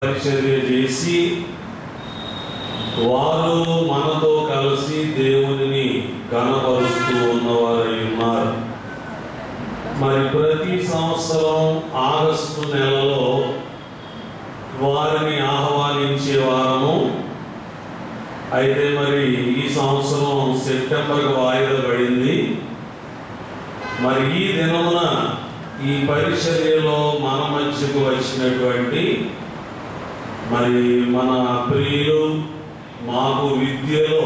పరిచర్య చేసి వారు మనతో కలిసి దేవునిని కనపరుస్తూ ఉన్నవారై ఉన్నారు. మరి ప్రతి సంవత్సరం ఆగస్టు నెలలో వారిని ఆహ్వానించే వారము. అయితే మరి ఈ సంవత్సరం సెప్టెంబర్కి వాయిదా పడింది. మరి ఈ దినమున ఈ పరిచర్యలో మన మధ్యకు వచ్చినటువంటి మరి మన ప్రియులు, మాకు విద్యలో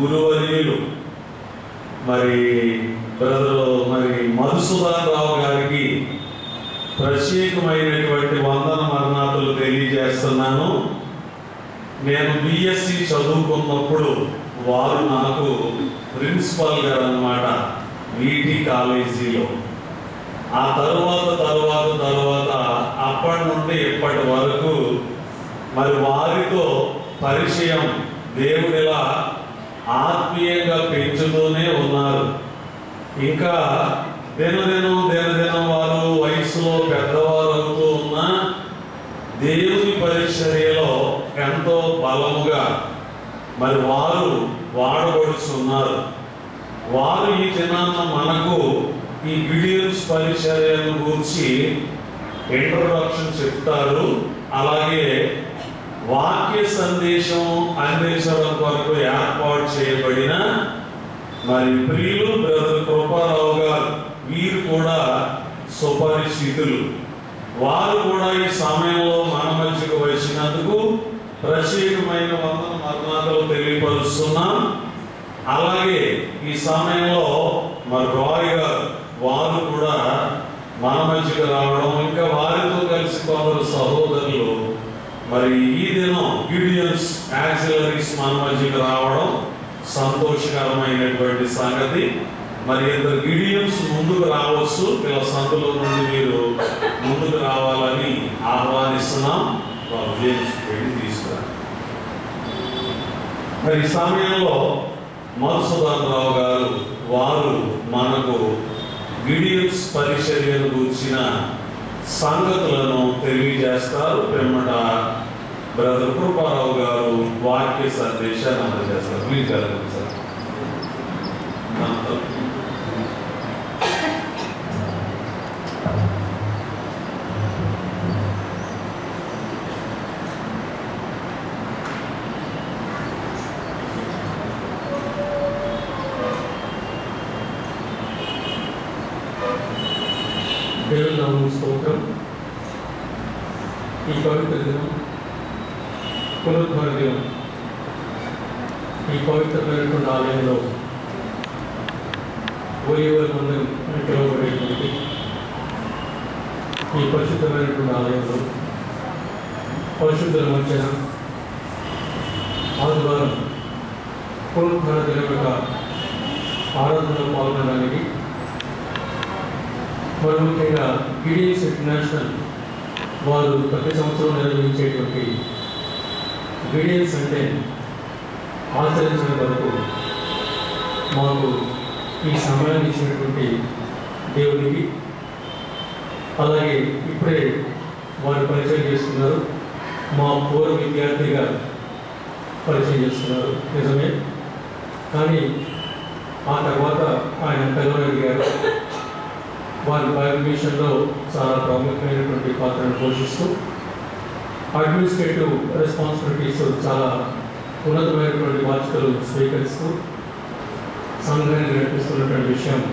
గురువర్యులు మరి మరి మధుసూదన్ రావు గారికి ప్రత్యేకమైనటువంటి వందన మరణాలు తెలియజేస్తున్నాను. నేను బిఎస్సి చదువుకున్నప్పుడు వారు నాకు ప్రిన్సిపాల్ గారు అన్నమాట వీటి కాలేజీలో. ఆ తర్వాత అప్పటి నుండి ఇప్పటి వరకు మరి వారితో పరిచయం దేవుడిలా ఆత్మీయంగా పెంచుతూనే ఉన్నారు. ఇంకా దినదినం వారు వయసులో పెద్దవారు అవుతూ ఉన్నా దేవుని పరిచర్యలో ఎంతో బలముగా మరి వారు వాడబడుతున్నారు. వారు ఈ దినాన్న మనకు ఈ గిడియన్స్ పరిచర్యను గురించి ఇంట్రొడక్షన్ చెప్తారు. అలాగే వాక్య సందేశం అందించడం కొరకు ఏర్పాటు చేయబడిన మరి ప్రియులు బ్రదర్ కృపారావు గారు, వీరు కూడా సుపరిచితులు. వారు కూడా ఈ సమయంలో మన మధ్యకు వచ్చినందుకు ప్రత్యేకమైన వందన మరణాలు తెలియపరుస్తున్నాం. అలాగే ఈ సమయంలో మరి రాయ్ గారు వారు కూడా మన మధ్యకు రావడం, ఇంకా వారితో కలిసి కొందరు సహోదరులు మరి ఈ దినం గిడియన్స్ యాక్సిలరీస్ మన మధ్యకు రావడం సంతోషకరమైనటువంటి సంగతి. మరి ఇద్దరు గిడియన్స్ ముందుకు రావచ్చు, ఇలా సందులో నుండి మీరు ముందుకు రావాలని ఆహ్వానిస్తున్నాం. వెళ్ళి తీసుకురా. మరి ఈ సమయంలో మధుసూదన్ రావు గారు వారు మనకు గిడియన్స్ పరిచర్యను గురించిన సంగతులను తెలియజేస్తారు. పిమ్మట బ్రదర్ కృపారావు గారు వాక్య సందేశాన్ని అందజేస్తారు. ప్లీజ్ జరగండి సార్. దేవుని స్తోత్రం. ఈ పవిత్ర దినం పునరుద్ధాన దినం. ఈ పవిత్రమైనటువంటి ఆలయంలో ఒలివర్ మందిరం అని పిలువబడేటువంటి ఈ పరిశుద్ధమైనటువంటి ఆలయంలో పరిశుద్ధుల మధ్యన ఆదివారం పునరుద్ధాన దినం యొక్క ఆరాధనలో పాల్గొనడానికి మరి ముఖ్యంగా గిడియన్స్ ఇంటర్నేషనల్ వారు ప్రతి సంవత్సరం నిర్వహించేటువంటి గిడియన్స్ అంటే ఆచరించిన వరకు మాకు ఈ సమయాన్ని ఇచ్చినటువంటి దేవుడికి, అలాగే ఇప్పుడే వారు పరిచయం చేస్తున్నారు, మా పూర్వ విద్యార్థిగా పరిచయం చేస్తున్నారు. నిజమే, కానీ ఆ తర్వాత ఆయన కల్వరెడ్డి గారు వారి బైబిల్ మిషన్లో చాలా ప్రాముఖ్యమైనటువంటి పాత్రను పోషిస్తూ అడ్మినిస్ట్రేటివ్ రెస్పాన్సిబిలిటీస్ చాలా ఉన్నతమైనటువంటి బాధ్యతలు స్వీకరిస్తూ సంఘాన్ని నడిపిస్తున్నటువంటి విషయం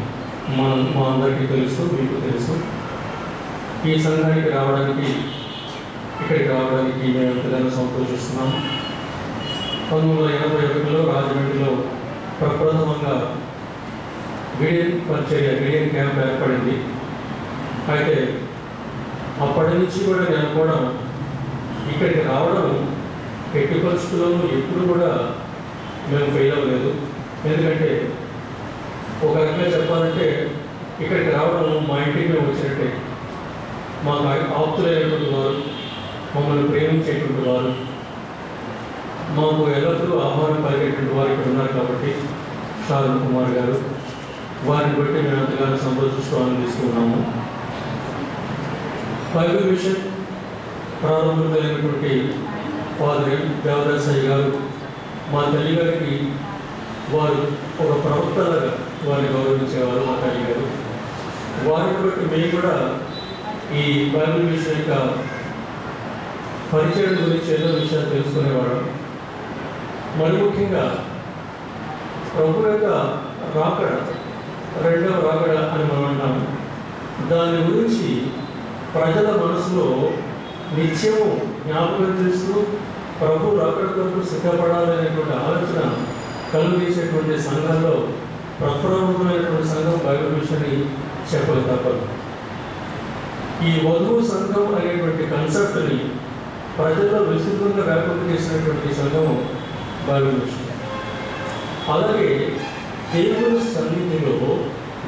మా అందరికీ తెలుసు, మీకు తెలుసు. ఈ సంఘానికి రావడానికి, ఇక్కడికి రావడానికి మేము ఎంతగానో సంతోషిస్తున్నాము. 1981లో రాజమండ్రిలో ప్రప్రథమంగా గిడియన్ క్యాంప్ ఏర్పడింది. అయితే అప్పటి నుంచి కూడా నేను కూడా ఇక్కడికి రావడం ఎట్టి పరిస్థితుల్లోనూ ఎప్పుడు కూడా మేము ఫెయిల్ అవ్వలేదు. ఎందుకంటే ఒక రకంగా చెప్పాలంటే ఇక్కడికి రావడం మా ఇంటికి మేము వచ్చినట్టే. మాకు ఆప్తులైనటువంటి వారు, మమ్మల్ని ప్రేమించేటువంటి వారు, మాకు ఎల్లప్పుడూ ఆహ్వానం కలిగేటువంటి వారు ఇక్కడ ఉన్నారు కాబట్టి షారుణ్ కుమార్ గారు, వారిని బట్టి మేము ఎంతగానో సంతోషిస్తూ ఆనందిస్తున్నాము. బైబిల్ మిషన్ ప్రారంభమైనటువంటి ఫాదర్ దేవదాసయ్య గారు, మా తల్లి గారికి వారు ఒక ప్రవక్తలాగా వారిని గౌరవించేవారు. మా తల్లి గారు వారిని బట్టి మేము కూడా ఈ బైబిల్ మిషన్ యొక్క పరిచయం గురించి ఎన్నో విషయాలు తెలుసుకునేవాడు. మరి ముఖ్యంగా ప్రభు యొక్క రాకడ, రెండవ రాకడ అని మనం అంటాము. దాని గురించి ప్రజల మనసులో నిత్యము జ్ఞాపకం చేస్తూ ప్రభు రాకడ కొరకు సిద్ధపడాలనేటువంటి ఆలోచన కలుగజేసేటువంటి సంఘంలో ప్రప్రముఖమైనటువంటి సంఘం బైబిల్ మిషన్ అని చెప్పక తప్పదు. ఈ వధువు సంఘం అనేటువంటి కాన్సెప్ట్ని ప్రజల్లో విస్తృతంగా వ్యాప్తి చేసినటువంటి సంఘం బైబిల్ మిషన్. అలాగే దేవుని సన్నిధిలో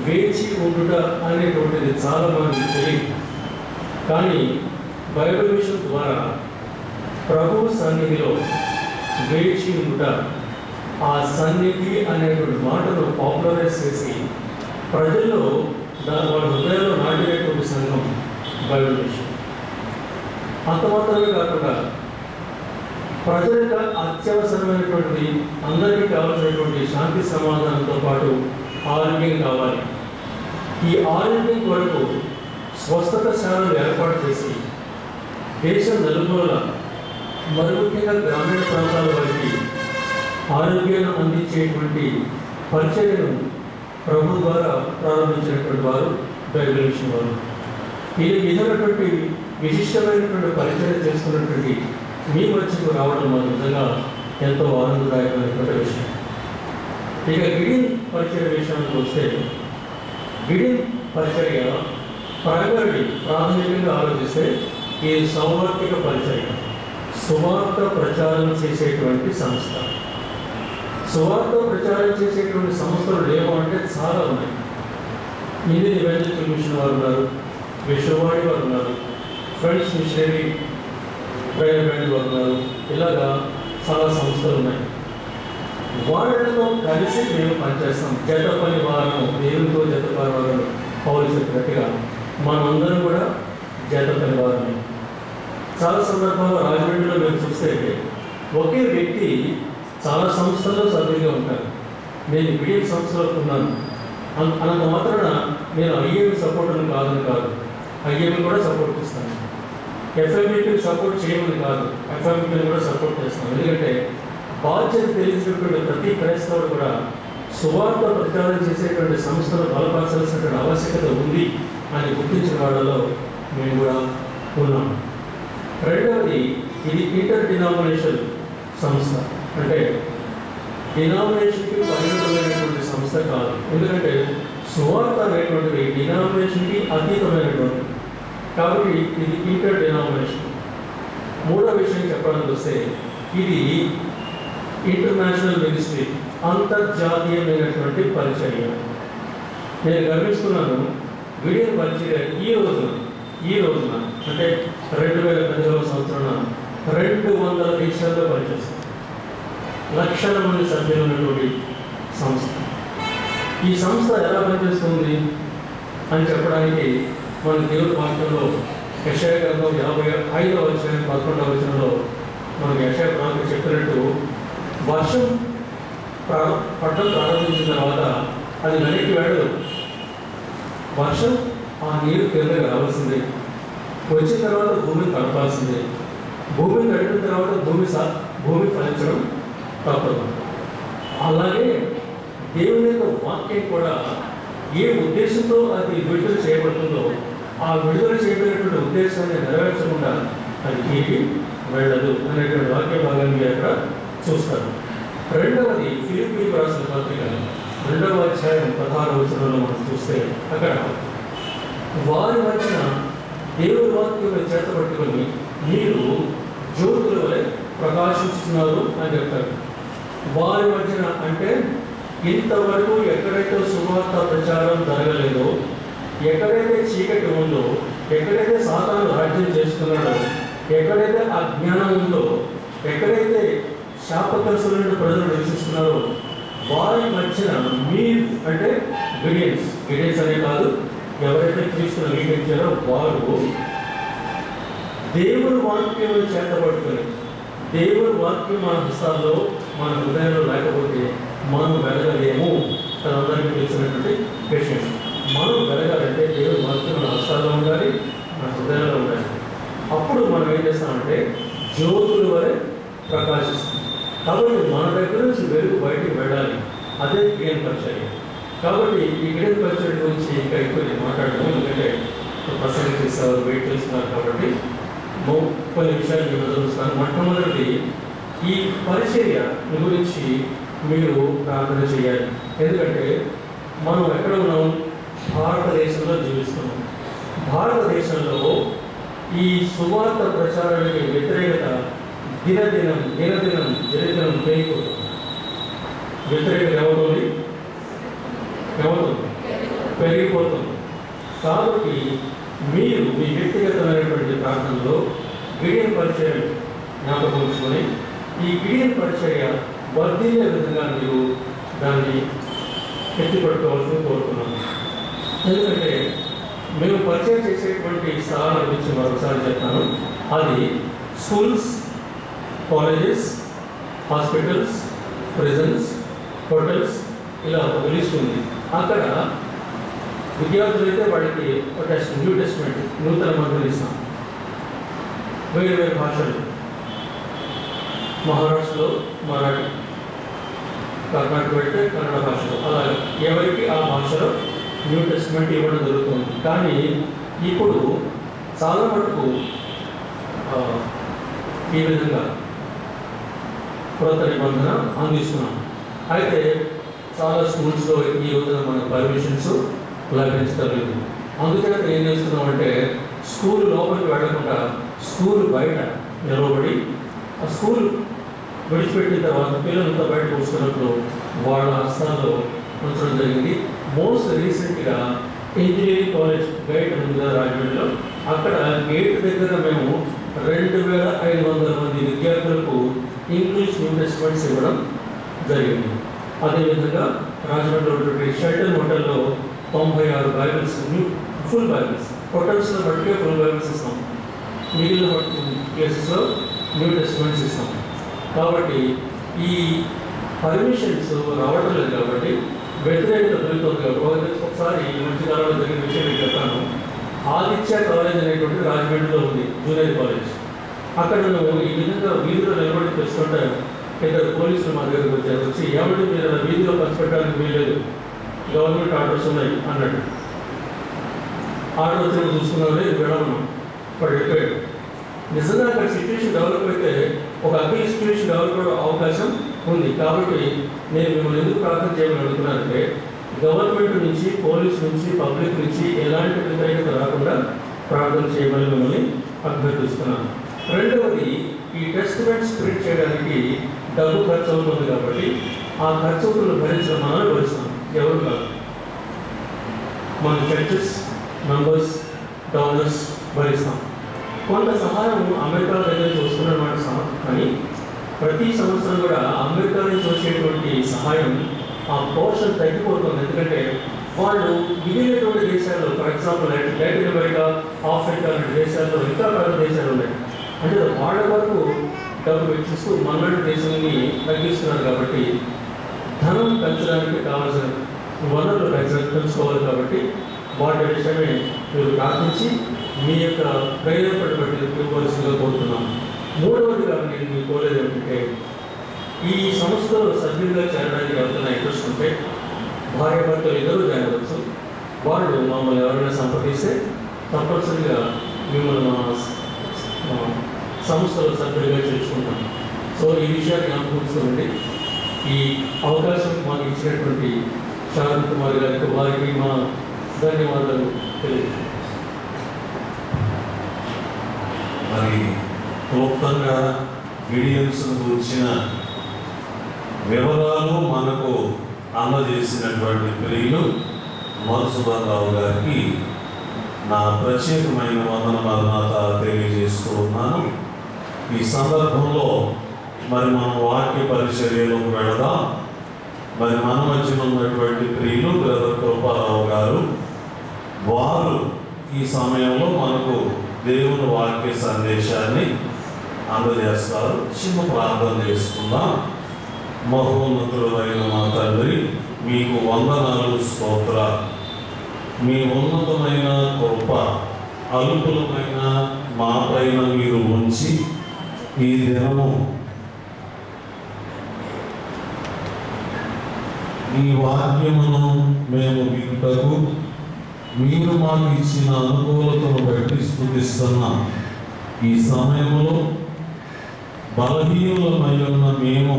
వేచి ఉండుట అనేటువంటిది చాలా మందికి తెలియదు. కానీ బైబిల్ మిషన్ ద్వారా ప్రభువు సన్నిధిలో వేచి ఉండుట, ఆ సన్నిధి అనేటువంటి మాటను పాపులరైజ్ చేసి ప్రజల్లో వాళ్ళ హృదయంలో నాటినటువంటి సంఘం బైబిల్ మిషన్. అంత మాత్రమే కాకుండా ప్రజలకు అత్యవసరమైనటువంటి, అందరికీ కావాల్సినటువంటి శాంతి సమాధానంతో పాటు ఆరోగ్యం కావాలి. ఈ ఆరోగ్యం కొరకు స్వస్థత శాలలు ఏర్పాటు చేసి దేశం నలుమూలల, మరి ముఖ్యంగా గ్రామీణ ప్రాంతాల వారికి ఆరోగ్యాన్ని అందించేటువంటి పరిచర్యను ప్రభు ద్వారా ప్రారంభించినటువంటి వారు బైబిల్ మిషన్ వారు. ఇది విధమైనటువంటి విశిష్టమైనటువంటి పరిచర్య చేస్తున్నటువంటి మీ మధ్యకు రావడం మాకు నిజంగా ఎంతో ఆనందదాయకమైనటువంటి విషయం. ఇక గిడిన్ పరిచర్య విషయానికి వస్తే, గిడిన్ పరిచర్య ప్రాథమికంగా ఆలోచిస్తే ఇది సౌవార్తిక పరిచర్య, సువార్త ప్రచారం చేసేటువంటి సంస్థ. సువార్త ప్రచారం చేసేటువంటి సంస్థలు లేవు అంటే చాలా ఉన్నాయి. ఇండియన్ ఎవెంజలికల్ మిషన్ వారు ఉన్నారు, విశ్వవాణి వారు ఉన్నారు, ఫ్రెండ్స్ మిషనరీ ప్రేయర్ బ్యాండ్ వారు ఉన్నారు. ఇలాగా చాలా సంస్థలు ఉన్నాయి. వాళ్ళతో కలిసి మేము పనిచేస్తాం. జత పని వారం, దేవునితో జత పని వారం పౌలు చెప్పినట్టుగా మనందరం కూడా జత పని వారమే. చాలా సందర్భాల్లో రాజమండ్రిలో మేము చూస్తే ఒకే వ్యక్తి చాలా సంస్థల్లో సభ్యులుగా ఉంటారు. నేను బిడిఎం సంస్థలో ఉన్నాను అన్నంత మాత్రాన నేను ఐఏఎం సపోర్ట్ని కాదని కాదు, ఐఏఎం కూడా సపోర్ట్ ఇస్తాను. ఎఫ్ఎంఈకి సపోర్ట్ చేయమని కాదు, ఎఫ్ఎంఈని కూడా సపోర్ట్ చేస్తాను. ఎందుకంటే బాధ్యత తెలిసినటువంటి ప్రతి క్రైస్తవుడు కూడా సువార్త ప్రచారం చేసేటువంటి సంస్థను బలపరచాల్సినటువంటి ఆవశ్యకత ఉంది అని గుర్తించిన వాళ్ళలో మేము కూడా ఉన్నాం. రెండవది, ఇది ఇంటర్ డినామినేషన్ సంస్థ. అంటే డినామినేషన్కి పరిమితమైనటువంటి సంస్థ కాదు. ఎందుకంటే సువార్త అనేటువంటిది డినామినేషన్కి అతీతమైనటువంటి, కాబట్టి ఇది ఇంటర్ డినామినేషన్. మూడో విషయం చెప్పడానికి వస్తే ఇది ఇంటర్నేషనల్ మినిస్ట్రీ, అంతర్జాతీయమైనటువంటి పరిచర్య. నేను గర్విస్తున్నాను, విడియన్ పరిచర్య ఈ రోజున అంటే 2010వ సంవత్సరాన 200 దేశాల్లో పనిచేస్తుంది. లక్షల మంది సభ్యులు ఉన్నటువంటి సంస్థ. ఈ సంస్థ ఎలా పనిచేస్తుంది అని చెప్పడానికి మన దేవుడి వాక్యంలో యెషయా గ్రంథం 55వ అధ్యాయం 11వ వచనంలో మనకు యెషయా ప్రవక్త చెప్పినట్టు, వర్షం పట్టడం ప్రారంభించిన తర్వాత అది వెనక్కి వెళ్ళదు. వర్షం ఆ నీరు కిందకి రావాల్సిందే, వచ్చిన తర్వాత భూమిని తడపాల్సిందే, భూమిని తడిపిన తర్వాత భూమి ఫలించడం తప్పదు. అలాగే దేవుని యొక్క వాక్యం కూడా ఏ ఉద్దేశంతో అది విడుదల చేయబడుతుందో ఆ విడుదల చేయబడినటువంటి ఉద్దేశాన్ని నెరవేర్చకుండా అది ఏది వెళ్ళదు అనేటువంటి వాక్య భాగాన్ని మీరు అక్కడ చూస్తారు. రెండవది, ఫిలిప్పీయులకు రాసిన పత్రిక 2వ అధ్యాయం 16వ వచనంలో మనం చూస్తే అక్కడ వారి మధ్యన దేవుని వాక్యం చేతపట్టుకొని మీరు జ్యోతుల వలె ప్రకాశిస్తున్నారు అని చెప్తారు. వారి మధ్యన అంటే ఇంతవరకు ఎక్కడైతే సువార్త ప్రచారం జరగలేదో, ఎక్కడైతే చీకటి ఉందో, ఎక్కడైతే సాతాను రాజ్యం చేస్తున్నాడో, ఎక్కడైతే అజ్ఞానం ఉందో, ఎక్కడైతే శాపగ్రస్తులైన ప్రజలు నివసిస్తున్నారో వారి మధ్యన మీరు అంటే గిడియన్స్ అనే కాదు, ఎవరైతే క్రీస్తును అంగీకరించారో వారు దేవుని వాక్యం చేతపట్టుకొని, దేవుని వాక్యం మన హస్తాల్లో మన హృదయంలో లేకపోతే మనం వెలగలేము. తనందరికీ తెలిసినటువంటి విషయం. మనం వెలగాలంటే దేవుని వాక్యం మన హస్తాల్లో ఉండాలి, మన హృదయంలో ఉండాలి. అప్పుడు మనం ఏం చేస్తామంటే జ్యోతుల వలె ప్రకాశిస్తాం. కాబట్టి మన దగ్గర నుంచి వెలుగు బయటికి వెళ్ళాలి. అదే గిడెన్ పరిచర్య. కాబట్టి ఈ గిడెన్ పరిచర్య గురించి ఇంకా ఎక్కువ నేను మాట్లాడను, ఎందుకంటే ప్రసంగం చేసేవారు వెయిట్ చేస్తున్నారు. కాబట్టి కొన్ని విషయాలు నేను చదువుతాను. మొట్టమొదటి, ఈ పరిచర్య గురించి మీరు ప్రార్థన చేయాలి. ఎందుకంటే మనం ఎక్కడ ఉన్నాం? భారతదేశంలో జీవిస్తున్నాం. భారతదేశంలో ఈ సువార్త ప్రచారానికి వ్యతిరేకత దినదినం పెరిగిపోతుంది. వ్యతిరేకత ఏమవుతుంది? పెరిగిపోతుంది. కాబట్టి మీరు మీ వ్యక్తిగతమైనటువంటి ప్రార్థనలో గిడియన్ పరిచర్య జ్ఞాపకం ఉంచుకొని ఈ గిడియన్ పరిచర్య వర్ధిల్లే విధంగా మీరు దాన్ని ఎత్తిపట్టుకోవాల్సింది కోరుతున్నాను. ఎందుకంటే మేము పరిచయం చేసేటువంటి స్థలాల గురించి మరొకసారి చెప్తాను. అది schools, colleges, hospitals, prisons, hotels, ఇలా ఒక లిస్ట్ ఉంది. అక్కడ విద్యార్థులైతే వాళ్ళకి ఒక న్యూ టెస్ట్మెంట్, నూతన మందులు ఇస్తాం. వేరు భాషలు, మహారాష్ట్రలో మరాఠీ, కర్ణాటక పెడితే కన్నడ భాషలో, అలాగే ఎవరికి ఆ భాషలో న్యూ టెస్ట్మెంట్ ఇవ్వడం జరుగుతుంది. కానీ ఇప్పుడు చాలా మటుకు ఈ విధంగా కొత్త నిబంధన అందిస్తున్నాం. అయితే చాలా స్కూల్స్లో ఈ రోజున మన పర్మిషన్స్ లభించలేదు. అందుచేత ఏం చేస్తున్నామంటే స్కూల్ లోపలికి వెళ్ళకుండా స్కూల్ బయట నిలబడి ఆ స్కూల్ విడిచిపెట్టిన తర్వాత పిల్లలంతా బయట కూర్చున్నప్పుడు వాళ్ళ హస్తాల్లో ఉంచడం జరిగింది. మోస్ట్ రీసెంట్గా ఇంజనీరింగ్ కాలేజ్ గైడ్ ఉంది రాజమండ్రిలో. అక్కడ గేట్ దగ్గర మేము 2500 మంది విద్యార్థులకు ఇంగ్లీష్ న్యూ టెస్ట్మెంట్స్ ఇవ్వడం జరిగింది. అదేవిధంగా రాజమండ్రిలో ఉన్నటువంటి షెల్టన్ హోటల్లో 96 బైబిల్స్, ఫుల్ బైబిల్స్, హోటల్స్లో బట్టికే ఫుల్ బైబిల్స్ ఇస్తాం. మిగిలిన ప్లేసెస్లో న్యూ టెస్ట్మెంట్స్ ఇస్తాం. కాబట్టి ఈ పర్మిషన్స్ రావడం లేదు. కాబట్టి వ్యతిరేకత పెరుగుతుంది. కాబట్టి ఒకసారి మంచి కాలంలో జరిగిన విషయం నేను చెప్తాను. ఆదిత్య కాలేజ్ అనేటువంటి రాజమండ్రిలో ఉంది, జూనియర్ కాలేజ్. అక్కడ నువ్వు ఈ విధంగా వీధిలో నిలబడి తెచ్చుకుంటే ఇద్దరు పోలీసులు మా దగ్గరకు వచ్చి ఏమంటే మీరు వీధిలో పంచిపెట్టడానికి వీల్లేదు, గవర్నమెంట్ ఆర్డర్స్ ఉన్నాయి అన్నట్టు. ఆర్డర్ వచ్చినప్పుడు చూసుకున్నామే వెళ్ళమన్నాం. వాడు వెళ్ళిపోయాడు. నిజంగా అక్కడ సిచ్యువేషన్ డెవలప్ అయితే ఒక అగ్ని సిచ్యువేషన్ డెవలప్ అయ్యే అవకాశం ఉంది. కాబట్టి నేను మిమ్మల్ని ఎందుకు ప్రార్థన చేయమని అడుగుతున్నానంటే గవర్నమెంట్ నుంచి, పోలీస్ నుంచి, పబ్లిక్ నుంచి ఎలాంటి వ్యతిరేకత రాకుండా ప్రార్థన చేయమని మిమ్మల్ని అభ్యర్థిస్తున్నాను. రెండవది, ఈ టెస్ట్మెంట్స్ ప్రింట్ చేయడానికి డబ్బు ఖర్చు అవుతుంది. కాబట్టి ఆ ఖర్చు అవుతున్న భరించడం మనం భరిస్తాం, ఎవరు కాదు. మన చర్చెస్, మెంబర్స్, డోనర్స్ భరిస్తాం. కొంత సహాయం అమెరికా దగ్గర నుంచి వస్తున్నమాట కానీ ప్రతి సంవత్సరం కూడా అమెరికా నుంచి వచ్చేటువంటి సహాయం ఆ పోర్షన్ తగ్గిపోతుంది. ఎందుకంటే వాళ్ళు మిగిలినటువంటి దేశాల్లో, for example Latin America, Africa లాంటి దేశాల్లో ఇంకా పెద్ద దేశాలు ఉన్నాయి. అంటే వాళ్ళ వరకు డబ్బు వెచ్చిస్తూ మనలాంటి దేశాన్ని తగ్గిస్తున్నారు. కాబట్టి ధనం పెంచడానికి కావాల్సిన వనరులు పెంచుకోవాలి. కాబట్టి వాటి విషయమే మీరు ప్రార్థించి మీ యొక్క ప్రయోజనపడి బట్టి ఇవ్వవలసిందిగా కోరుతున్నాను. మూడవదిగా నేను మీకు కోరేది ఏమిటంటే ఈ సంస్థలో సభ్యులుగా చేరడానికి ఎవరైనా ఇంట్రెస్ట్ ఉంటే భార్యాభర్తలు ఇద్దరు చేరవచ్చు. వాళ్ళు మమ్మల్ని ఎవరైనా సంప్రదిస్తే తప్పనిసరిగా మిమ్మల్ని మా సంస్థలో సభ్యులుగా చేర్చుకుంటాం. సో ఈ విషయాన్ని జ్ఞాపకం ఈ అవకాశం మాకు ఇచ్చినటువంటి శాంతి కుమార్ గారికి, వారికి మా ధన్యవాదాలు తెలియజేస్తాను. మరి క్లుప్తంగా గిడియన్స్ గురించిన వివరాలు మనకు అందజేసినటువంటి ప్రియులు మధుసూదనరావు గారికి నా ప్రత్యేకమైన వందనమాత తెలియజేస్తూ ఉన్నాను. ఈ సందర్భంలో మరి మనం వాక్య పరిచర్యలోకి వెళదాం. మరి మన మధ్యలో ఉన్నటువంటి ప్రియులు బ్రదర్ కృపారావు గారు, వారు ఈ సమయంలో మనకు దేవుని వాక్య సందేశాన్ని అందజేస్తారు. చిన్న ప్రార్థన చేసుకుందాం. మహోన్నతుడైన మా తండ్రి, మీకు వందనాలు, స్తోత్ర. మీ ఉన్నతమైన కృప అల్పులమైన మా పైన మీరు ఉంచి ఈ దినము ఈ వాక్యమును మేము వింటకు మీరు మాకు ఇచ్చిన అనుకూలతను బట్టి స్తుతిస్తున్నాం. ఈ సమయంలో బలహీనులమై ఉన్న మేము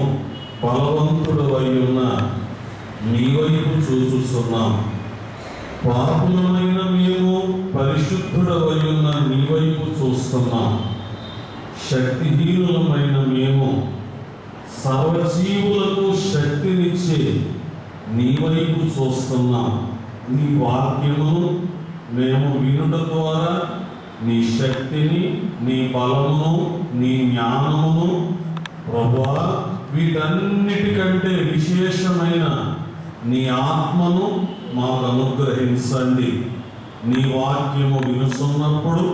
బలవంతుడవై ఉన్న నీ వైపు చూస్తున్నాం. పాపులమైన మేము పరిశుద్ధుడవై ఉన్న నీ వైపు చూస్తున్నాం. శక్తిహీనులమైన మేము సర్వజీవులకు శక్తినిచ్చే నీ వైపు చూస్తున్నాం. నీ వాక్యమును మేము వినుట ద్వారా నీ శక్తిని, నీ బలమును, నీ జ్ఞానమును, ప్రభువా, వీటన్నిటికంటే విశేషమైన నీ ఆత్మను మాకు అనుగ్రహించండి. నీ వాక్యము వినుతున్నప్పుడు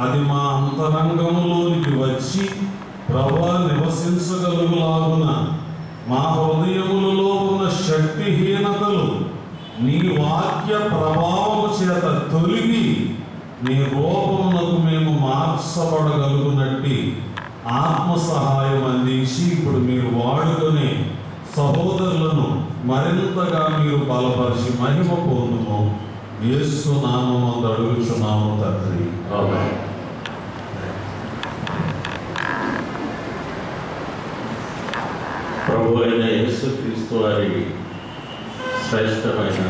అది మా అంతరంగంలోనికి వచ్చి ప్రభువా నివసించగలుగులాగున మా హృదయములలో ఉన్న శక్తిహీనతలు నీ వాక్య ప్రభావము చేత తొలగి నీ రూపమునకు మేము మార్చబడగలుగునట్టి ఆత్మ సహాయం అందించి ఇప్పుడు మీరు వాడుకునే సహోదరులను మరింతగా మీరు బలపరిచి మహిమ పొందుము. యేసు నామమున అడుగుచున్నాము తండ్రి, ఆమేన్. ప్రభు అయిన యేసుక్రీస్తు వారి శ్రేష్టమైన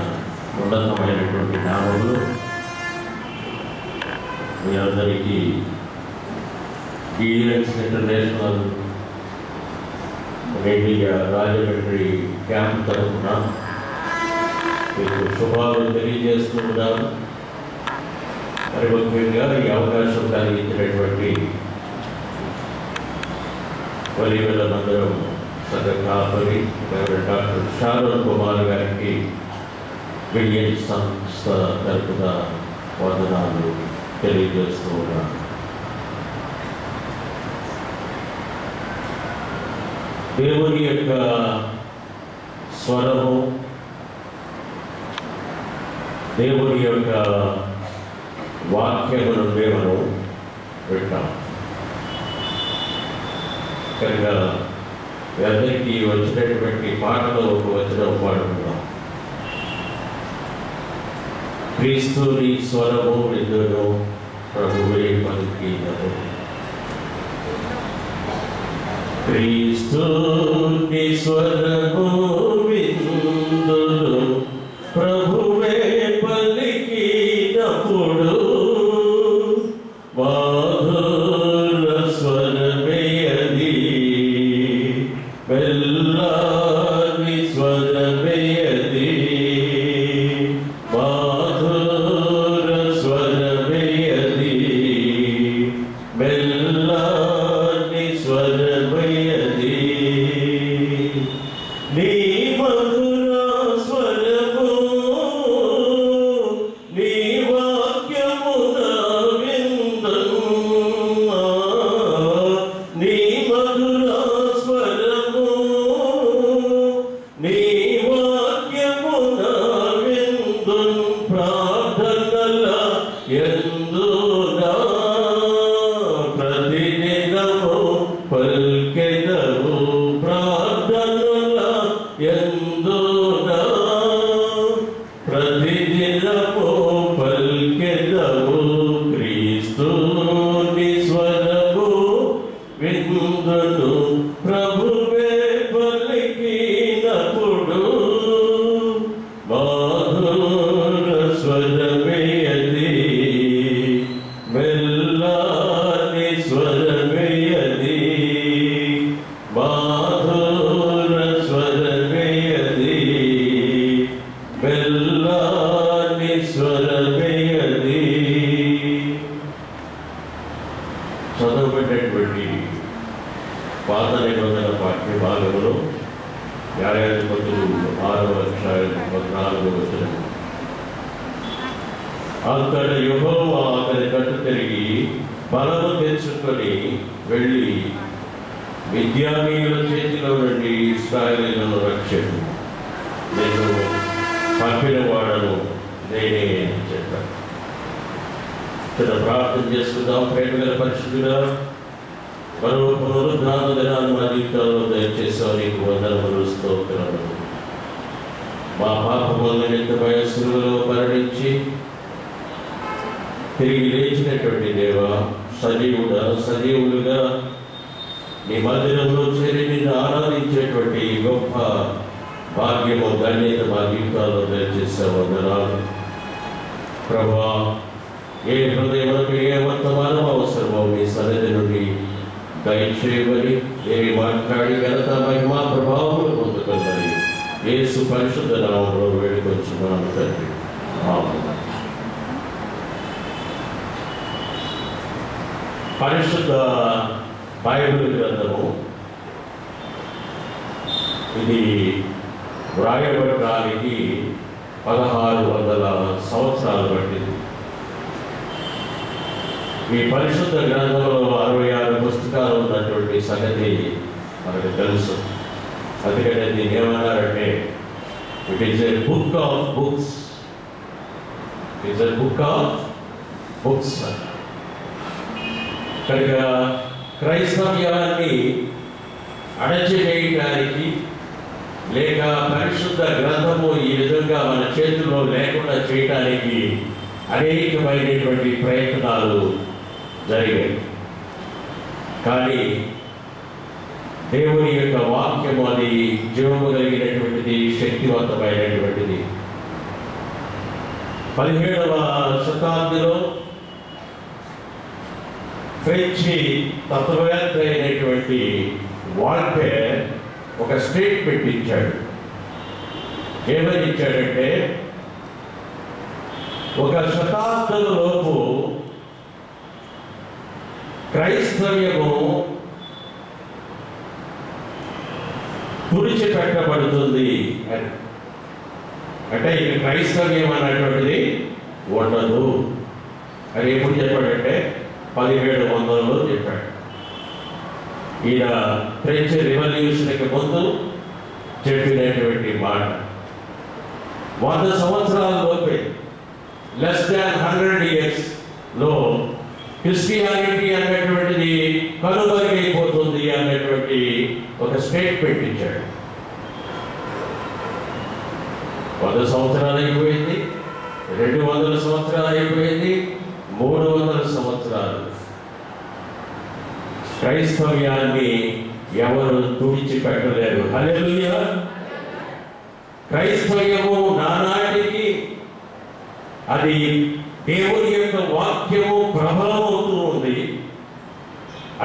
ఉన్నతమైనటువంటి నామములు మీ అందరికీ ఈఎన్స్ ఇంటర్నేషనల్ ఇండియా రాజమండ్రి క్యాంప్ తరఫున మీకు శుభాలు తెలియజేస్తున్నాను. మరి ముఖ్యంగా ఈ అవకాశం కలిగించినటువంటి వలివెల మందిరం సంఘకాపరి డాక్టర్ షారోన్ కుమార్ గారికి విలియన్ సంస్థ తరఫున వందనాలు తెలియజేస్తూ ఉన్నాను. దేవుని యొక్క స్వరము, దేవుని యొక్క వాక్యము నుండి మనం వింటాం. కనుక అందరికీ వచ్చినటువంటి పాటలో ఒక వచనం పాడుకుందాం. క్రీస్తు నీ స్వరము విందును, ప్రభువే పలికినను. క్రీస్తు నీ స్వరము విందును, ప్రభువే పలికినప్పుడు మాధుర స్వరమే అది, మెల్లని స్వరమే అది, మాధుర స్వరమే అది, మెల్లని స్వరమే అది. నీ మధుర స్వరము, నీ వాక్యమున విందును, నీ మధుర స్వరము, నీ వాక్యమున విందును. ప్రార్థనల యందునా ప్రతిదినము పల్కెదవు, ప్రార్థనల యందునా ప్రతిదినము పల్కెదవు. క్రీస్తు నీ స్వరము విందును, ప్రభువే పలికినప్పుడు మాధుర స్వరమే అది, మెల్లని స్వరమే అది, మాధుర స్వరమే అది, మెల్లని స్వరమే అది. చదవబడినటువంటి పాత నిబంధన పాఠ్య భాగంలో న్యాయాధిపతులు 6వ అధ్యాయం 14వ వచనం. అక్కడ యెహోవా అతని కట్టు తిరిగి బలము తెచ్చుకొని వెళ్ళి మిద్యానీయుల చేతిలో నుండి ఇశ్రాయేలును రక్షించు, నేను పంపిన వాడను నేనే అని చెప్పాను. చిన్న ప్రార్థన చేసుకుందాం. ప్రేమగల పరిశుద్ధుడా, మరో పునరుద్ధాన దినాన్ని మా జీవితాల్లో దయచేసావు. నీకు వందనములు, స్తోత్రములు. మా పాపముల నిమిత్తమై సిలువలో మరణించి తిరిగి లేచినటువంటి దేవా, సజీవులుగా నీ మందిరంలో చేరి నిన్ను ఆరాధించేటువంటి గొప్ప భాగ్యము, ధన్యత మా జీవితాల్లో దయచేసావు. వందనాలు ప్రభువా. ఏ హృదయములకు ఏ వర్తమానం అవసరమో మీ సన్నిధి నుండి దయచేయమని ఏమి మాట్లాడి ఘనత, మహిమ, ప్రభావములు పొందుకొని యేసు పరిశుద్ధ నామములో వేడుకొచ్చున్నాను తండ్రి. ఆమేన్. పరిశుద్ధ బైబిల్ గ్రంథము ఇది వ్రాయబడడానికి 1600 సంవత్సరాలు పట్టింది. ఈ పరిశుద్ధ గ్రంథంలో 66 పుస్తకాలు ఉన్నటువంటి సంగతి మనకు తెలుసు. అందుకనే దీన్ని ఏమన్నారంటే it is a book of books. It's a book of books. కనుక క్రైస్తవ్యాన్ని అణచివేయడానికి లేక పరిశుద్ధ గ్రంథము ఈ విధంగా మన చేతుల్లో లేకుండా చేయడానికి అనేకమైనటువంటి ప్రయత్నాలు జరిగాయి. కానీ దేవుని యొక్క వాక్యము అది జీవము కలిగినటువంటిది, శక్తివంతమైనటువంటిది. 17వ శతాబ్దిలో ఫ్రెంచి తత్వవేత్త అయినటువంటి వాల్టేర్ ఒక స్టేట్మెంట్ ఇచ్చాడు. ఏమని ఇచ్చాడంటే, ఒక శతాబ్దం లోపు క్రైస్తవ్యము తుడిచిపెట్టబడుతుంది అని. అంటే ఇక క్రైస్తవ్యం అన్నటువంటిది ఉండదు అని ఎప్పుడు చెప్పాడంటే 1700లో చెప్పాడు. ఈయన ఫ్రెంచ్ రెవల్యూషన్కి ముందు చెప్పినటువంటి మాట. 100 సంవత్సరాల లోపే, లెస్ దాన్ 100 years లో క్రిస్టియానిటీ అన్నటువంటిది కనుమరుగైపోతుంది అన్నటువంటి ఒక స్టేట్మెంట్ ఇచ్చాడు. 100 సంవత్సరాలు అయిపోయింది, 200 సంవత్సరాలు అయిపోయింది, 300 సంవత్సరాలు. క్రైస్తవ్యాన్ని ఎవరు తుడిచిపెట్టలేరు. హల్లెలూయా. క్రైస్తవ్యము నానాటికి అది దేవుని యొక్క వాక్యము ప్రబలమవుతూ ఉంది.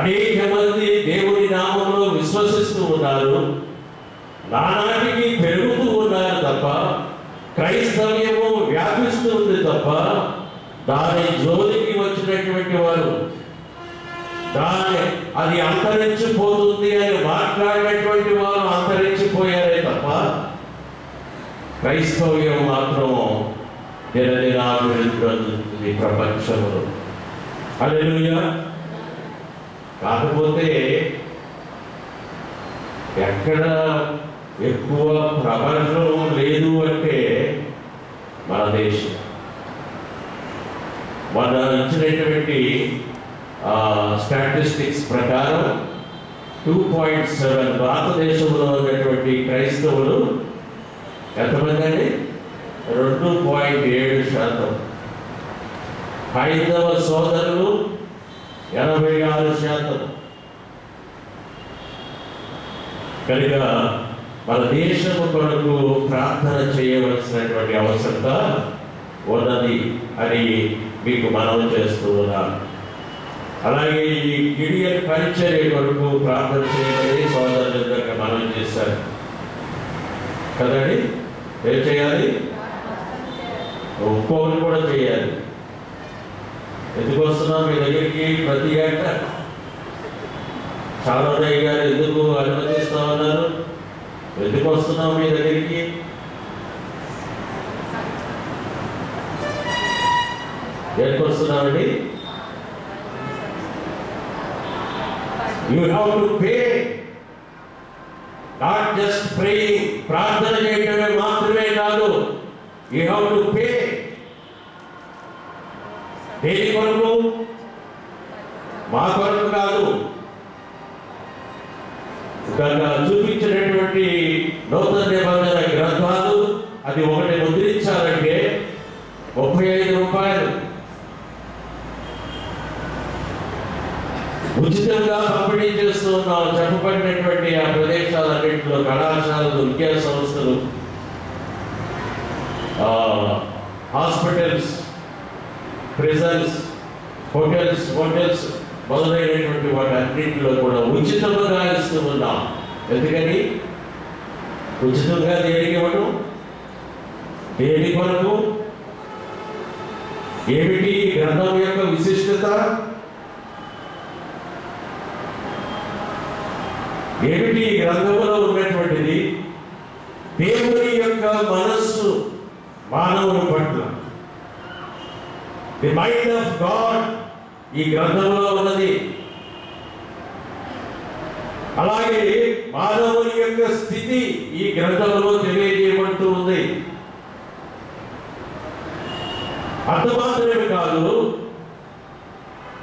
అనేక మంది దేవుని నామంలో విశ్వసిస్తూ ఉన్నారు, నానాటికి పెరుగుతూ ఉన్నారు తప్ప క్రైస్తవ్యము వ్యాపిస్తూ ఉంది తప్ప దాని జోలికి వచ్చినటువంటి వారు, అది అంతరించిపోతుంది అని మాట్లాడినటువంటి వారు అంతరించిపోయారే తప్ప క్రైస్తవ్యం మాత్రం దినదినాభివృద్ధి చెందుతుంది ప్రపంచంలో. హల్లెలూయా. కాకపోతే ఎక్కడ ఎక్కువ ప్రపంచం లేదు అంటే మన దేశం. మన ఇచ్చినటువంటి స్టాటిస్టిక్స్ ప్రకారం 2.7 భారతదేశంలో ఉన్నటువంటి క్రైస్తవులు ఎంతమంది అండి? 2.7%. హైందవ సోదరులు 86%. కనుక మన దేశము కొరకు ప్రార్థన చేయవలసినటువంటి అవసరత ఉన్నది అని మీకు మనవి చేస్తూ ఉన్నాను. అలాగే ఈ గిడియన్ పరిచర్య కొరకు ప్రార్థన చేయమని సోదరులందరికీ మనవి చేశారు కదండి. ఏం చేయాలి? ఒక్కొక్కరు కూడా చేయాలి. ఎందుకు వస్తున్నాం మీ దగ్గరికి? ప్రతి గంట చాలాదయ్య గారు ఎందుకు అనుమతిస్తా ఉన్నారు? ఎందుకు వస్తున్నాం మీ దగ్గరికి? దేనికి వస్తున్నామండి? You have to pay, not just praying. ప్రార్థన చేయటమే మాత్రమే కాదు, యూ హ్యావ్ టు పే. దేని కొరకు? మా కొరకు కాదు. చూపించినటువంటి నూతన నిబంధన గ్రంథాలు అది ఒకటి ముద్రించాలంటే 35 రూపాయలు. ఉచితంగా పంపిణీ చేస్తున్నాం. చెప్పబడినటువంటి ఆ ప్రదేశాలన్నింటిలో కళాశాలలు, విద్యా సంస్థలు, హాస్పిటల్స్, ప్రిజన్స్, హోటల్స్ మొదలైనటువంటి వాటి అన్నింటిలో కూడా ఉచితంగా ఇస్తూ ఉన్నాం. ఎందుకని ఉచితంగా దేనికి ఇవ్వడం? దేని కొరకు? ఏమిటి గ్రంథం యొక్క విశిష్టత? ఏమిటి గ్రంథంలో ఉన్నటువంటిది? దేవుని యొక్క మనస్సు మానవుని పట్ల, ది మైండ్ ఆఫ్ గాడ్ ఈ గ్రంథంలో ఉన్నది. అలాగే మానవుని యొక్క స్థితి ఈ గ్రంథంలో తెలియజేయబడుతూ ఉంది. అంత మాత్రమే కాదు,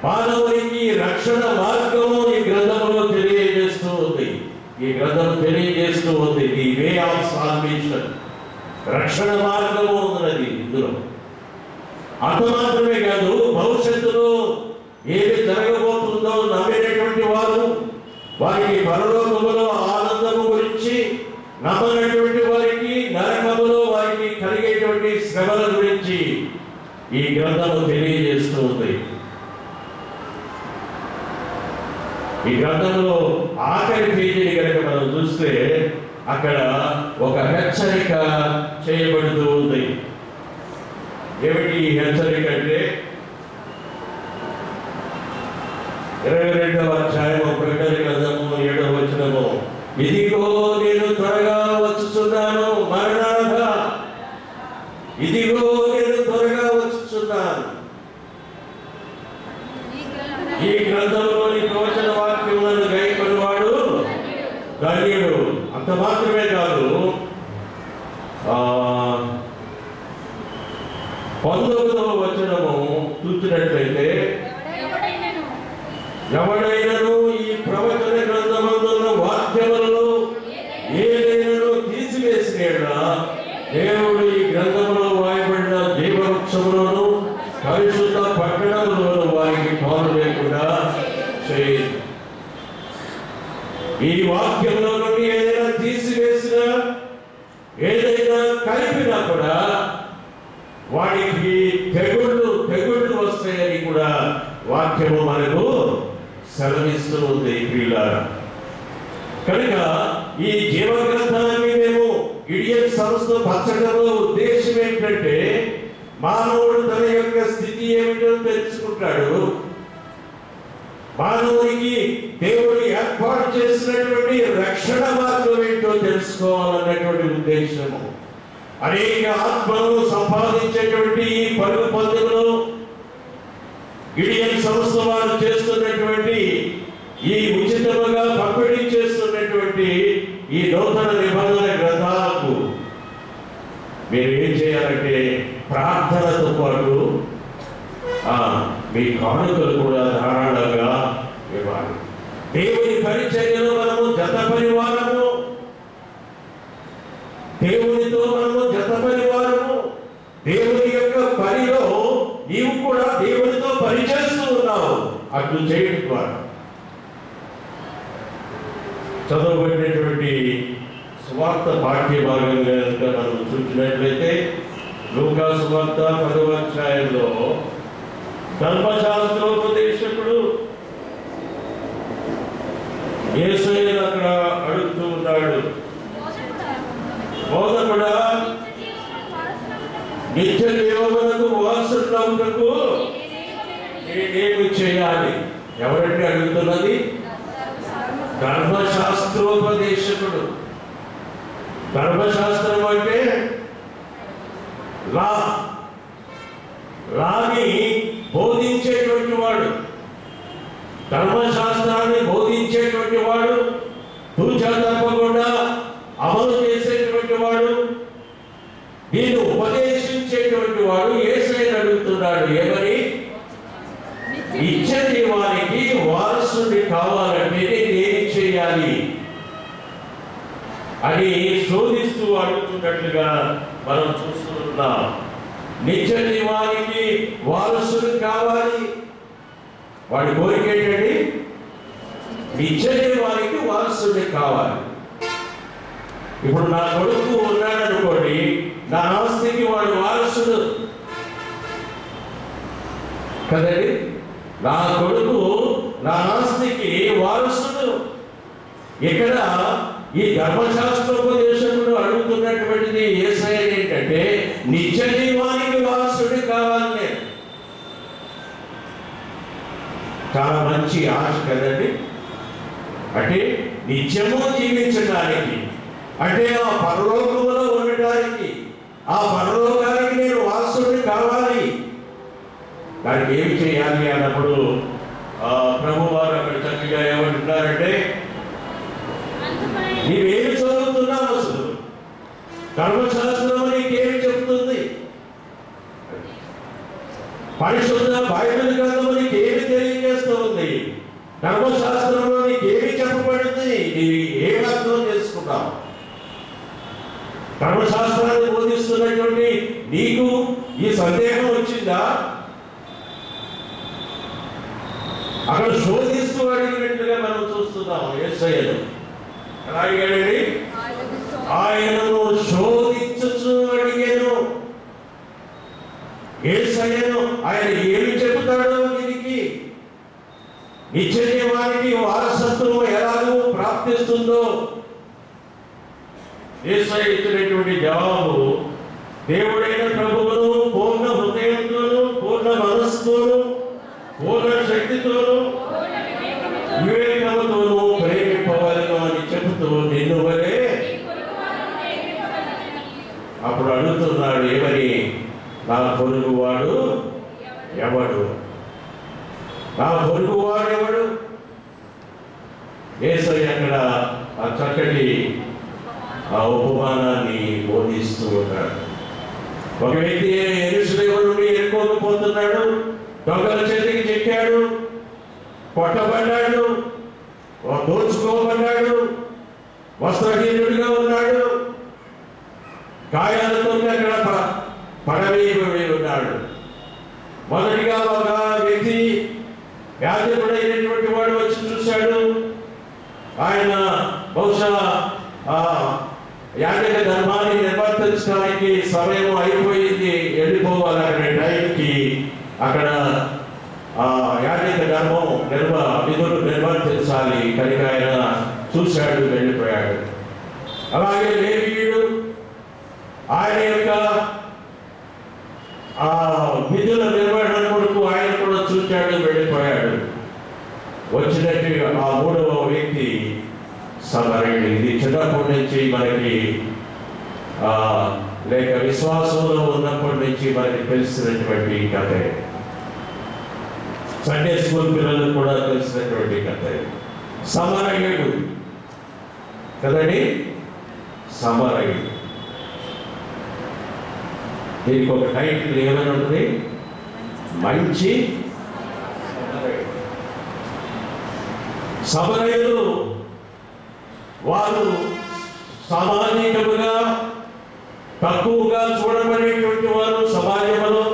మానవునికి రక్షణ మార్గము ఈ గ్రంథంలో తెలియజేస్తూ ఉంది. ఈ గ్రంథం తెలియజేస్తూ ఉంది ది వే ఆఫ్ సాల్వేషన్. రక్షణ మార్గము ఉన్నది ఇందులో. అంత మాత్రమే కాదు, భవిష్యత్తులో ఏది జరగబోతుందో నమ్మినటువంటి వారు, వారికి పరలోకములో ఆనందము గురించి, నమ్మనటువంటి వారికి నరకములో వారికి కలిగేటువంటి శ్రమల గురించి ఈ గ్రంథము తెలియజేస్తూ ఉంది. ఈ గ్రంథంలో ఆఖరి పేజీని కనుక మనం చూస్తే అక్కడ ఒక హెచ్చరిక చేయబడుతూ ఉంది. ఏమిటి ఈ హెచ్చరిక అంటే 22వ అధ్యాయం ప్రకటన గ్రంథము 7వ వచనము, ఇదిగో నేను త్వరగా వచ్చుచున్నాను, మరణాథ, ఇదిగో నేను త్వరగా వచ్చుచున్నాను. ఈ గ్రంథంలోని ప్రవచన వాక్యములను గైకొనువాడు ధన్యుడు. అంత మాత్రమే కాదు, 19వ వచనము చూసినట్లయితే, ఎవడైనను ఈ ప్రవచన గ్రంథమందున్న వాక్యములను ఏదైనాను తీసివేసినా దేవుడు ఈ గ్రంథములో వాయబడిన జీవవృక్షములను పరిశుద్ధ పట్టణములను వారికి పాలు లేకుండా చేయదు. ఈ వాక్యంలో నుండి ఏదైనా తీసివేసినా, ఏదైనా కలిపినా కూడా వాడికి తెగుళ్ళు వస్తాయని కూడా వాక్యము మనకు సెలవిస్తూ ఉంది ప్రియులారా. కనుక ఈ జీవగ్రంథాన్ని మేము గిడియన్ సంస్థ పంచడంలో ఉద్దేశం ఏంటంటే, మానవుడు తన యొక్క స్థితి ఏమిటో తెలుసుకుంటాడు. మానవునికి దేవుడు ఏర్పాటు చేసినటువంటి రక్షణ మార్గం ఏంటో తెలుసుకోవాలన్నటువంటి ఉద్దేశము. అనేక ఆత్మలను సంపాదించేటువంటి ఈ పరుగు పందులు గిడియన్ సంస్థ వారు చేస్తున్నటువంటి ఈ ఉచితముగా పంపిణీ చేస్తున్నటువంటి ఈ నూతన నిబంధన గ్రంథాలకు మీరు ఏం చేయాలంటే, ప్రార్థనతో పాటు మీ కానుకలు కూడా ధారాళంగా ఇవ్వాలి. దేవుని పరిచర్యలో మనము జత పరివారము, దేవునితో మనము జత పరివారము. దేవుని యొక్క పనిలో నీవు కూడా దేవునితో పనిచేస్తూ ఉన్నావు. అట్లు చేయడం ద్వారా చదవబడినటువంటి సువార్త పాఠ్య భాగంగా మనం చూసినట్లయితే, లూకా సువార్త 10వ అధ్యాయంలో ధర్మశాస్త్రోపదేశకుడు యేసయ్యను అక్కడ అడుగుతూ ఉన్నాడు, బోధకుడా, నిత్య జీవమునకు వారసులవుటకు నేనేమి చేయాలి? ఎవరంటే అడుగుతున్నది? ధర్మశాస్త్రోపదేశకుడు. ధర్మశాస్త్రం అంటే లాని ధర్మశాస్త్రాన్ని బోధించేటువంటి వాడు, తూచా తప్పకుండా అమలు చేసేటువంటి వాడు, నేను ఉపదేశించేటువంటి వాడు యేసయ్యను అడుగుతున్నాడు. ఏమని? నిత్య జీవానికి వారసుని కావాలంటే నేనేం చేయాలి అని శోధిస్తూ అడుగుతున్నట్లుగా మనం చూస్తున్నాం. నిత్య జీవానికి వారసుని కావాలి. వాడి కోరిక ఏంటండి? నిత్య జీవానికి వారసుని కావాలి. ఇప్పుడు నా కొడుకు ఉన్నాడనుకోండి, నా ఆస్తికి వాడు వారసుడు కదండి. నా కొడుకు నా ఆస్తికి వారసుడు. ఇక్కడ ఈ ధర్మశాస్త్రోపదేశకుడు అడుగుతున్నటువంటిది యేసయ్య ఏంటంటే నిత్య జీవానికి వారసుడు కావాలి నేను. చాలా మంచి ఆశ కదండి. అంటే నిత్యము జీవించడానికి, అంటే ఆ పరలోకములో ఉండటానికి, ఆ పరలోకానికి నేను వారసుడిని కావాలి. దానికి ఏమి చేయాలి అన్నప్పుడు ప్రభు వారు అక్కడ చక్కగా ఏమంటున్నారంటే, నీవేమి చదువుతున్నావు? అసలు ధర్మశాస్త్రం నీకేమి చెప్తుంది? పరిశుద్ధ బైబిల్ గ్రంథం నీకేమి తెలియజేస్తుంది? ధర్మశాస్త్రంలో నీకేమి చెప్పబడింది? నీవు ఏం అర్థం చేసుకున్నావు? ధర్మశాస్త్రాన్ని బోధిస్తున్నటువంటి నీకు ఈ సందేహం వచ్చిందా? అక్కడ శోధిస్తూ అడిగినట్లుగా మనం చూస్తున్నాం యేసయ్యను. అలాగేనండి, ఆయనను శోధించుచు అడిగాను. యేసయ్యను ఆయన ఏమి చెబుతాడో దీనికి, నిత్య జీవానికి వారసత్వం ఎలాగో ప్రాప్తిస్తుందో యేసయ్య ఇచ్చినటువంటి జవాబు, దేవుడైన ప్రభువును పూర్ణ హృదయంతోను, పూర్ణ మనస్సుతోను, పూర్ణ శక్తితోను, వివేకముతోను ప్రేమింపవలెను అని చెబుతూ నిన్ను వలే. అప్పుడు అడుగుతున్నాడు ఏమని? నా పొరుగువాడు ఎవడు? నా పొరుగువాడు ఎవడు? యేసయ్య అక్కడ ఆ చక్కటి ఆ ఉపమానాన్ని బోధిస్తూ ఉంటాడు. ఒక వ్యక్తి యెరూషలేము నుండి ఎరుకోకు పోతున్నాడు, దొంగల చేతికి చిక్కాడు, కొట్టబడ్డాడు, దోచుకోబడ్డాడు, వస్త్రహీనుడిగా ఉన్నాడు, గాయాలతో అక్కడ పడవేయబడి ఉన్నాడు. మొదటిగా ఒక వ్యక్తి యాజకుడైనటువంటి వాడు వచ్చి చూశాడు. ఆయన బహుశా యాజక ధర్మాన్ని నిర్వర్తించడానికి సమయం అయిపోయింది, వెళ్ళిపోవాలనే టైంకి అక్కడ యాజక ధర్మం విధులు నిర్వర్తించాలి కనుక ఆయన చూశాడు, వెళ్ళిపోయాడు. అలాగే లేవీయుడు ఆయన యొక్క విధుల నిర్వహణ కొరకు ఆయన కూడా చూశాడు, వెళ్ళిపోయాడు. వచ్చినట్టు ఆ మూడవ వ్యక్తి సమరయుడు. ఇది చిన్నప్పటి నుంచి మనకి లేక విశ్వాసంలో ఉన్నప్పటి నుంచి మనకి తెలిసినటువంటి కథే. సండే స్కూల్ పిల్లలకు కూడా తెలిసినటువంటి కథే. సమరయుడు కదండి, సమరయుడు. దీనికి ఒక టైటిల్ ఏమైనా ఉంటుంది, మంచి సమరయులు. వారు సామాజికముగా తక్కువగా చూడబడేటువంటి వారు సమాజంలో.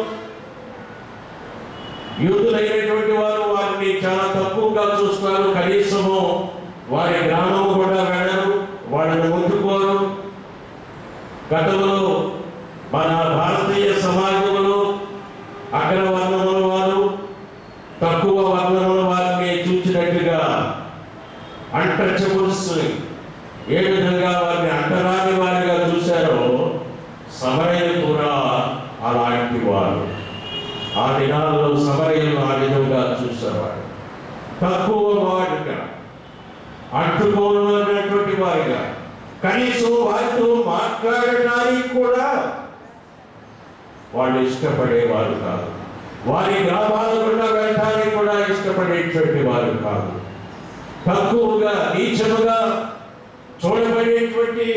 యూదులైనటువంటి వారు వారిని చాలా తక్కువగా చూస్తారు. కనీసము వారి గ్రామం కూడా వెళ్ళరు, వాళ్ళని ముట్టుకోరు. గతంలో మన భారతీయ సమాజంలో అగ్రవర్ణముల వారు తక్కువ వర్ణముల వారిని చూసినట్టుగా అన్టచబుల్స్ ఏ విధంగా వారిని అంటరాని వారిగా చూశారో సమరయులు కూడా అలాంటి వారు. ఆ దినాల్లో సమరయులు ఆ విధంగా చూసేవారు. తక్కువ వారిగా, అంటుకోనటువంటి వారిగా, కనీసం వారితో మాట్లాడడానికి కూడా వాళ్ళు ఇష్టపడేవారు కాదు. వారి గ్రామాల గుండా వెళ్ళడానికి కూడా ఇష్టపడేటువంటి వారు కాదు. తక్కువగా నీచముగా చూడబడేటువంటి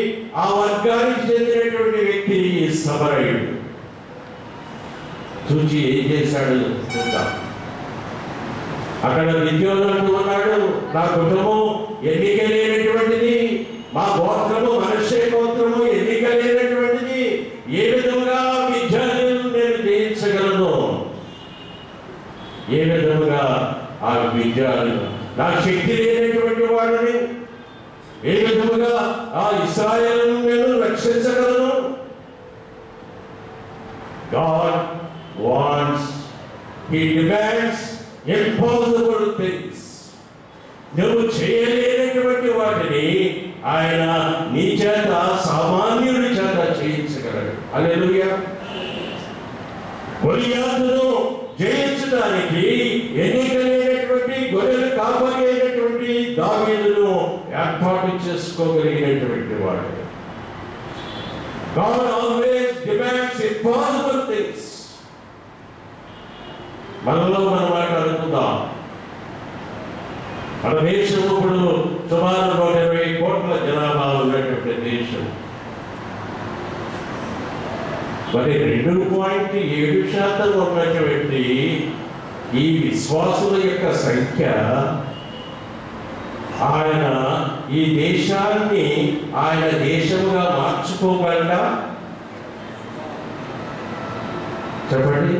ఆ వర్గానికి చెందినటువంటి వ్యక్తి సమరయుడు. చూచి ఏం చేశాడు చూద్దాం. అక్కడ విద్యోనంటూ ఉన్నాడు, నా కుటుంబం ఎన్నిక లేనటువంటిది, మా గోత్రము మనషే గోత్రము ఎన్నిక లేనటువంటిది, ఏ విధముగా విద్యార్థులను నేను జయించగలను, ఏ విధముగా ఆ విద్యార్థులు నా శక్తి లేనటువంటి వాడిని ఏ విధముగా ఆ ఇశ్రాయేలును నేను రక్షించగలను. God wants, He demands impossible things. నువ్వు చేయలేనటువంటి వాటిని ఆయన నీ చేత సామాన్యుడి చేత చేయించగలడు. హల్లెలూయా. గొలియాతును జయించడానికి ఎన్నిక లేనటువంటి గొర్రెలు కాపరి అయినటువంటి దావీదును ఏర్పాటు చేసుకోగలిగినటువంటి వాడు. God always demands impossible things. మనలో మనం మాట్లాడుకుందాం. మన దేశం ఇప్పుడు సుమారు 120 కోట్ల జనాభా ఉన్నటువంటి దేశం. మరి 2.7% ఉన్నటువంటి ఈ విశ్వాసుల యొక్క సంఖ్య ఆయన ఈ దేశాన్ని ఆయన దేశముగా మార్చుకోగలడా? చెప్పండి.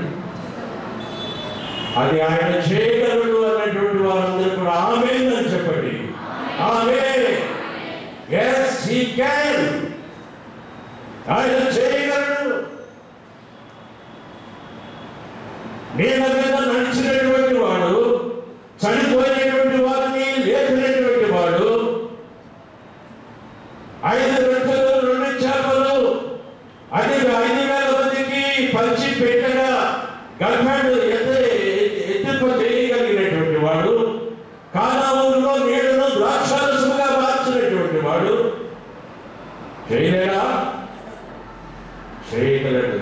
అది ఆయన చేయగలడు అన్నటువంటి వారందరూ కూడా ఆమేన్ అని చెప్పండి. ఆమేన్. yes he can. ఆయన చేయగలడు. నేల మీద నడిచినటువంటి వాడు, చనిపోయినటువంటి వారిని లేపినటువంటి వాడు, 5 రొట్టెలు 2 చేపలు అది 5,000 మందికి పంచి పెట్టగా గర్భాన్ని ఎత్తింపు చేయగలిగినటువంటి వాడు, కానావులో నీళ్లను ద్రాక్షారసముగా మార్చినటువంటి వాడు చేయలేడా? చేయగలడు.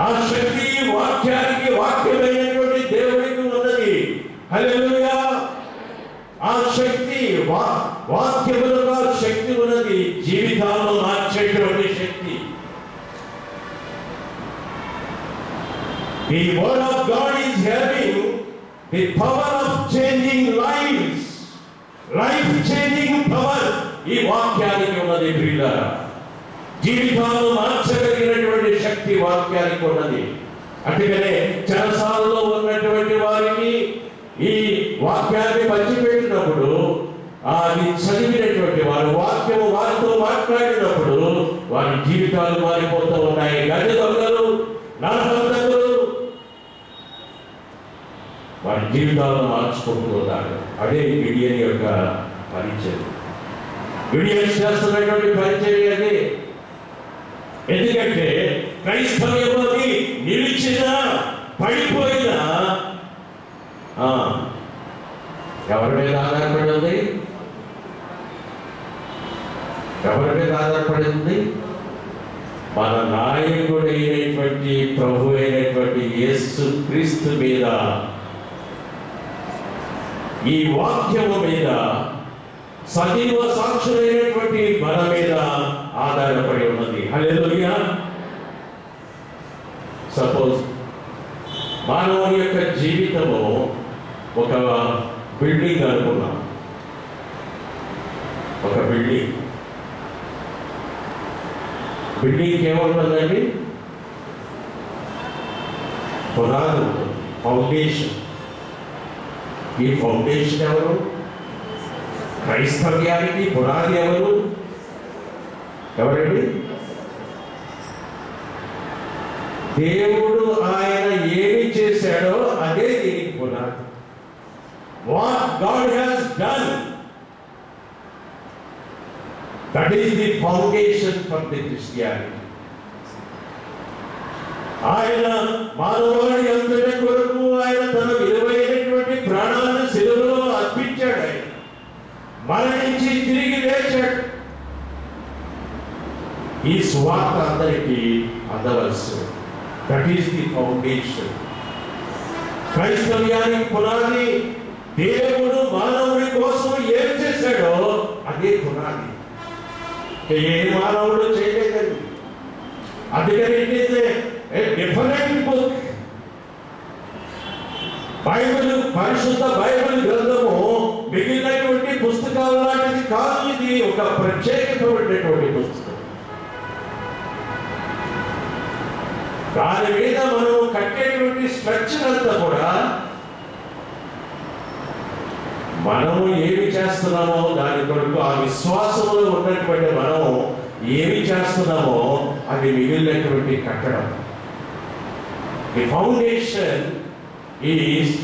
ఆ శక్తి వాక్యానికి వాక్యమైనటువంటి దేవుడికి ఉన్నది. హల్లెలూయా. ఆ శక్తి వాక్యములుగా శక్తి ఉన్నది, జీవితాలను మార్చేటువంటి శక్తి. The word of God is having the power of changing lives, life changing power. ఈ వాక్యానికి ఉన్నది ప్రియులారా. జీవితాలను మార్చగలిగినటువంటి శక్తి వాక్యానికి ఉన్నది. అందుకనే చెరసాలలో ఉన్నటువంటి వారికి ఈ వాక్యాన్ని పంచిపెట్టినప్పుడు అది చదివినటువంటి వారు వాక్యము వారితో మాట్లాడినప్పుడు వారి జీవితాలు మారిపోతూ ఉన్నాయి. గది దొంగలు, నరహంతకులు వారి జీవితాలను మార్చుకుంటూ ఉన్నారు. అదే గిడియన్ యొక్క పరిచయం. గిడియన్ చేస్తున్నటువంటి పరిచయం అదే. ఎందుకంటే క్రైస్తవ్యంలోకి నిలిచిన పడిపోయిన ఎవరి మీద ఆధారపడి ఉంది? ఎవరి మీద ఆధారపడి ఉంది? మన నాయకుడు అయినటువంటి ప్రభు అయినటువంటి యేసు క్రీస్తు మీద, ఈ వాక్యము మీద, సజీవ సాక్షులైనటువంటి మన మీద ఆధారపడి ఉన్నది. హల్లెలూయా. సపోజ్ మానవుని యొక్క జీవితము ఒక బిల్డింగ్ అనుకున్నాం. ఒక బిల్డింగ్ ఏముంటుందండి? పునాది ఉంటుంది, ఫౌండేషన్. ఈ ఫౌండేషన్ ఎవరు? క్రైస్తవ్యానికి పునాది ఎవరు? ఎవరండి? దేవుడు ఆయన ఏమి చేశాడో అదే దీనికి పునాది. What God has done, that is the foundation for the Christianity. ఆయన మానవాళి అంతటి కొరకు ఆయన తన విలువైనటువంటి ప్రాణాలను శిలువలో అర్పించాడు. ఆయన మరణించి తిరిగి లేచాడు. ఈ స్వార్థ అందరికీ అందవలసి. That is the foundation. క్రైస్తవ్యానికి పునాది దేవుడు మానవుడి కోసం ఏం చేశాడో అదే పునాది. ఏ మానవుడు చేయలేదండి. అందుకని it is a different book. Bible, పరిశుద్ధ బైబిల్ గ్రంథము మిగిలినటువంటి పుస్తకాలు లాంటిది కాదు. ఇది ఒక ప్రత్యేకమైనటువంటి పుస్తకం. దాని మీద మనం కట్టేటువంటి స్ట్రక్చర్ అంతా కూడా మనము ఏమి చేస్తున్నామో దాని కొరకు, ఆ విశ్వాసంలో ఉన్నటువంటి మనము ఏమి చేస్తున్నామో అది మిగిలినటువంటి కట్టడం. The foundation is